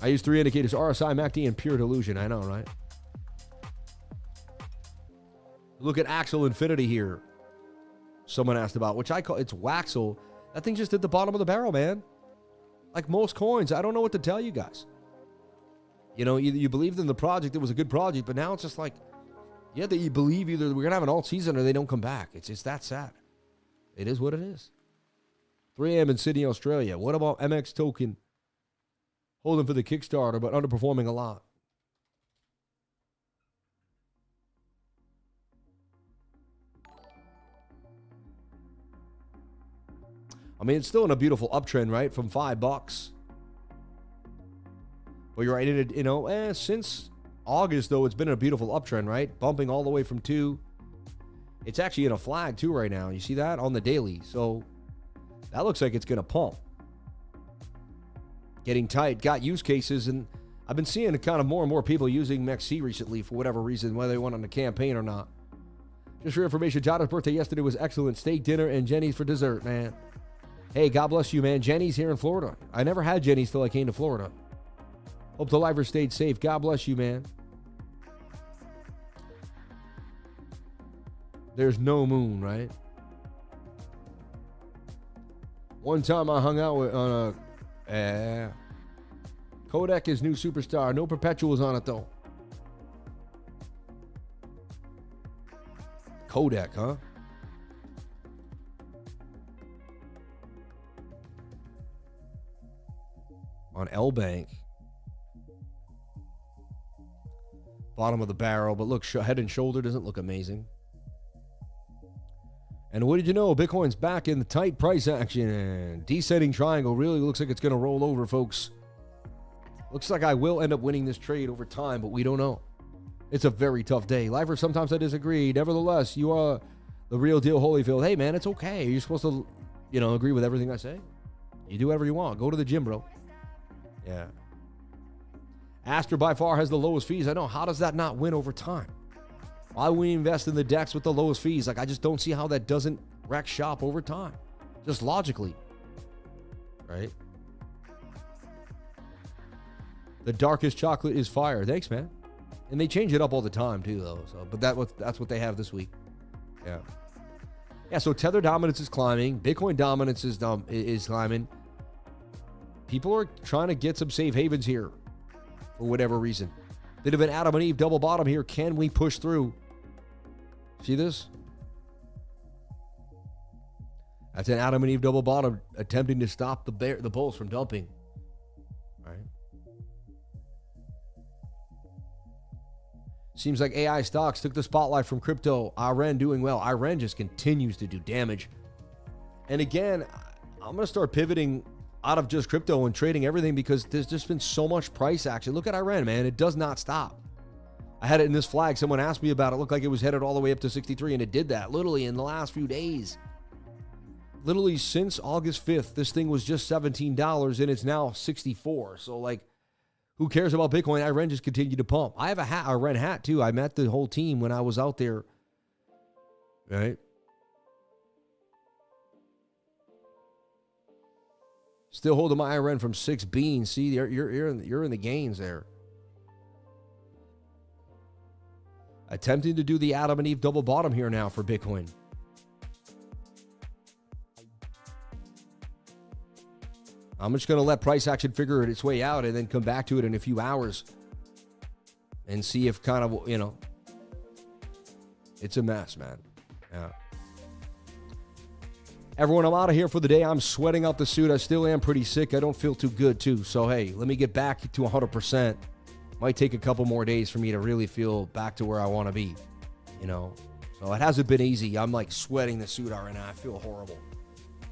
I use 3 indicators, RSI, MACD, and pure delusion. I know, right? Look at Axel Infinity here. Someone asked about, which I call, it's Waxel. That thing just hit the bottom of the barrel, man. Like most coins, I don't know what to tell you guys. You believed in the project. It was a good project, but now it's just like, that you believe either we're going to have an alt season or they don't come back. It's just that sad. It is what it is. 3 a.m. in Sydney, Australia. What about MX token? Holding for the Kickstarter, but underperforming a lot. I mean, it's still in a beautiful uptrend, right? From $5. But you're right. Since August, though, it's been a beautiful uptrend, right? Bumping all the way from 2. It's actually in a flag, too, right now. You see that on the daily. So that looks like it's going to pump. Getting tight, got use cases, and I've been seeing kind of more and more people using MEXC recently for whatever reason, whether they went on a campaign or not. Just for your information, John's birthday yesterday was excellent. Steak dinner and Jenny's for dessert, man. Hey, God bless you, man. Jenny's here in Florida. I never had Jenny's till I came to Florida. Hope the liver stayed safe. God bless you, man. There's no moon, right? One time I hung out with on a Kodak is new superstar. No perpetuals on it though. Kodak, huh? On L-Bank. Bottom of the barrel, but look, head and shoulder doesn't look amazing. And what did you know? Bitcoin's back in the tight price action. Descending triangle really looks like it's going to roll over, folks. Looks like I will end up winning this trade over time, but we don't know. It's a very tough day. Lifer, sometimes I disagree. Nevertheless, you are the real deal, Holyfield. Hey, man, it's okay. You're supposed to, agree with everything I say. You do whatever you want. Go to the gym, bro. Yeah. ASTER by far has the lowest fees. I know. How does that not win over time? Why would we invest in the DEX with the lowest fees? I just don't see how that doesn't wreck shop over time. Just logically. Right? The darkest chocolate is fire. Thanks, man. And they change it up all the time, too, though. So, but that's what they have this week. Yeah. Yeah, so Tether dominance is climbing. Bitcoin dominance is climbing. People are trying to get some safe havens here for whatever reason. Bit of an Adam and Eve double bottom here. Can we push through? See this? That's an Adam and Eve double bottom attempting to stop the bulls from dumping. All right. Seems like AI stocks took the spotlight from crypto. IREN doing well. IREN just continues to do damage. And again, I'm going to start pivoting out of just crypto and trading everything because there's just been so much price action. Look at IREN, man. It does not stop. I had it in this flag. Someone asked me about it. It looked like it was headed all the way up to 63, and it did that literally in the last few days. literally since August 5th, this thing was just $17 and it's now $64. So, like, who cares about Bitcoin? IREN just continued to pump. I have a IREN hat, too. I met the whole team when I was out there, right? Still holding my IREN from 6 beans. See, you're in the gains there. Attempting to do the Adam and Eve double bottom here now for Bitcoin. I'm just going to let price action figure its way out and then come back to it in a few hours and see if kind of, you know, it's a mess, man. Yeah. Everyone, I'm out of here for the day. I'm sweating out the suit. I still am pretty sick. I don't feel too good, too. So, hey, let me get back to 100%. Might take a couple more days for me to really feel back to where I want to be, you know. So it hasn't been easy. I'm like sweating the suit out right now. I feel horrible.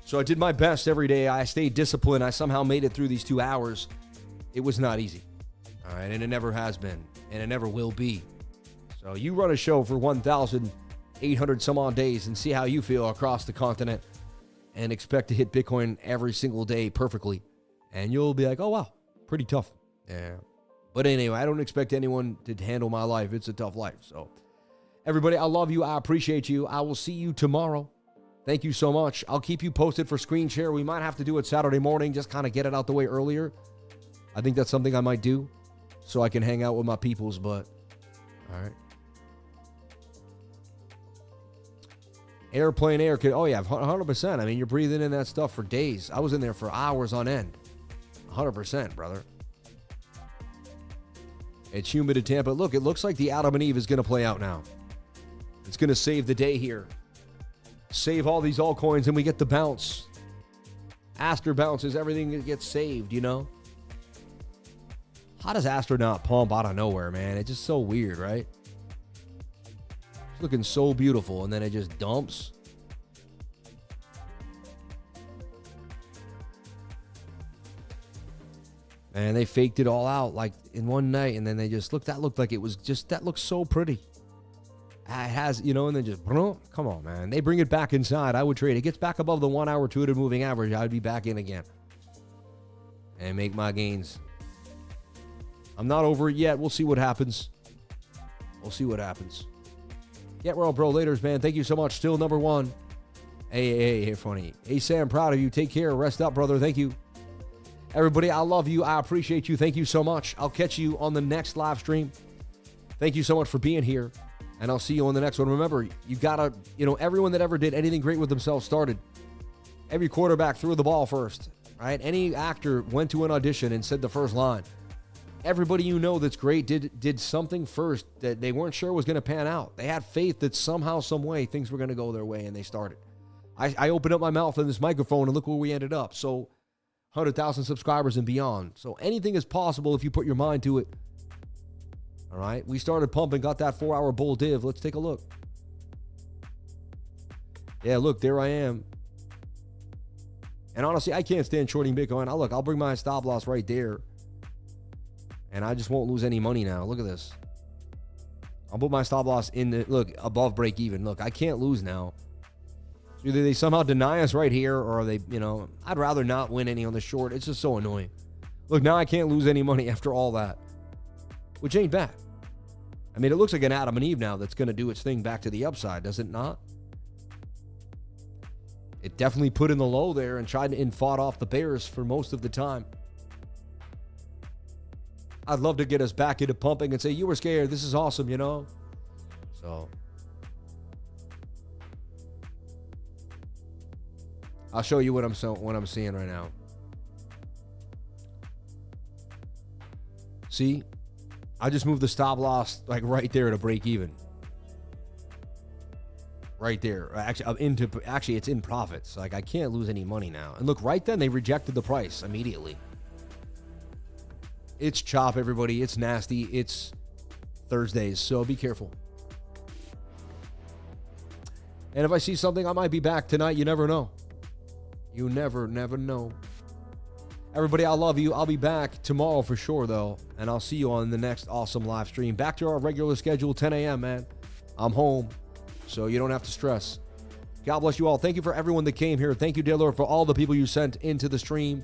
So I did my best every day. I stayed disciplined. I somehow made it through these 2 hours. It was not easy. All right, and it never has been, and it never will be. So you run a show for 1,800 some odd days and see how you feel across the continent and expect to hit Bitcoin every single day perfectly. And you'll be like, oh, wow, pretty tough. Yeah. But anyway, I don't expect anyone to handle my life. It's a tough life. So everybody, I love you. I appreciate you. I will see you tomorrow. Thank you so much. I'll keep you posted for screen share. We might have to do it Saturday morning, just kind of get it out the way earlier. I think that's something I might do so I can hang out with my peoples, but all right. Airplane air could, oh yeah, 100%. I mean, you're breathing in that stuff for days. I was in there for hours on end. 100%, brother. It's humid in Tampa. Look, it looks like the Adam and Eve is going to play out now. It's going to save the day here. Save all these altcoins and we get the bounce. Aster bounces, everything gets saved, you know? How does Aster not pump out of nowhere, man? It's just so weird, right? It's looking so beautiful and then it just dumps. And they faked it all out like in one night, and then they just looked. That looked like it was just, that looks so pretty. It has, you know, and then just, come on, man. They bring it back inside. I would trade. It gets back above the 1 hour intuitive moving average. I would be back in again and make my gains. I'm not over it yet. We'll see what happens. We'll see what happens. Yeah, we're all bro laters, man. Thank you so much. Still number one. Hey, funny. Hey, Sam, proud of you. Take care. Rest up, brother. Thank you. Everybody, I love you. I appreciate you. Thank you so much. I'll catch you on the next live stream. Thank you so much for being here, and I'll see you on the next one. Remember, you got to, you know, everyone that ever did anything great with themselves started. Every quarterback threw the ball first, right? Any actor went to an audition and said the first line. Everybody you know that's great did something first that they weren't sure was going to pan out. They had faith that somehow, some way, things were going to go their way, and they started. I opened up my mouth in this microphone, and look where we ended up. So 100,000 subscribers and beyond. So anything is possible if you put your mind to it. All right. We started pumping, got that 4-hour bull div. Let's take a look. Yeah, look, there I am. And honestly, I can't stand shorting Bitcoin. I'll bring my stop loss right there. And I just won't lose any money now. Look at this. I'll put my stop loss in the, look, above break even. Look, I can't lose now. Either they somehow deny us right here, or they, you know, I'd rather not win any on the short. It's just so annoying. Look, now I can't lose any money after all that, which ain't bad. I mean, it looks like an Adam and Eve now that's going to do its thing back to the upside, does it not? It definitely put in the low there and tried and fought off the bears for most of the time. I'd love to get us back into pumping and say, you were scared. This is awesome, you know? So I'll show you what I'm seeing right now. See, I just moved the stop loss like right there to break even. Right there. Actually, it's in profits. Like, I can't lose any money now. And look, right then they rejected the price immediately. It's chop, everybody. It's nasty. It's Thursdays, so be careful. And if I see something, I might be back tonight. You never know. You never know. Everybody, I love you. I'll be back tomorrow for sure, though. And I'll see you on the next awesome live stream. Back to our regular schedule, 10 a.m., man. I'm home, so you don't have to stress. God bless you all. Thank you for everyone that came here. Thank you, dear Lord, for all the people you sent into the stream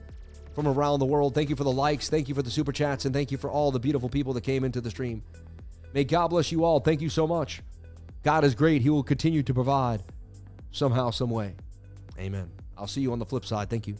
from around the world. Thank you for the likes. Thank you for the super chats. And thank you for all the beautiful people that came into the stream. May God bless you all. Thank you so much. God is great. He will continue to provide somehow, some way. Amen. I'll see you on the flip side. Thank you.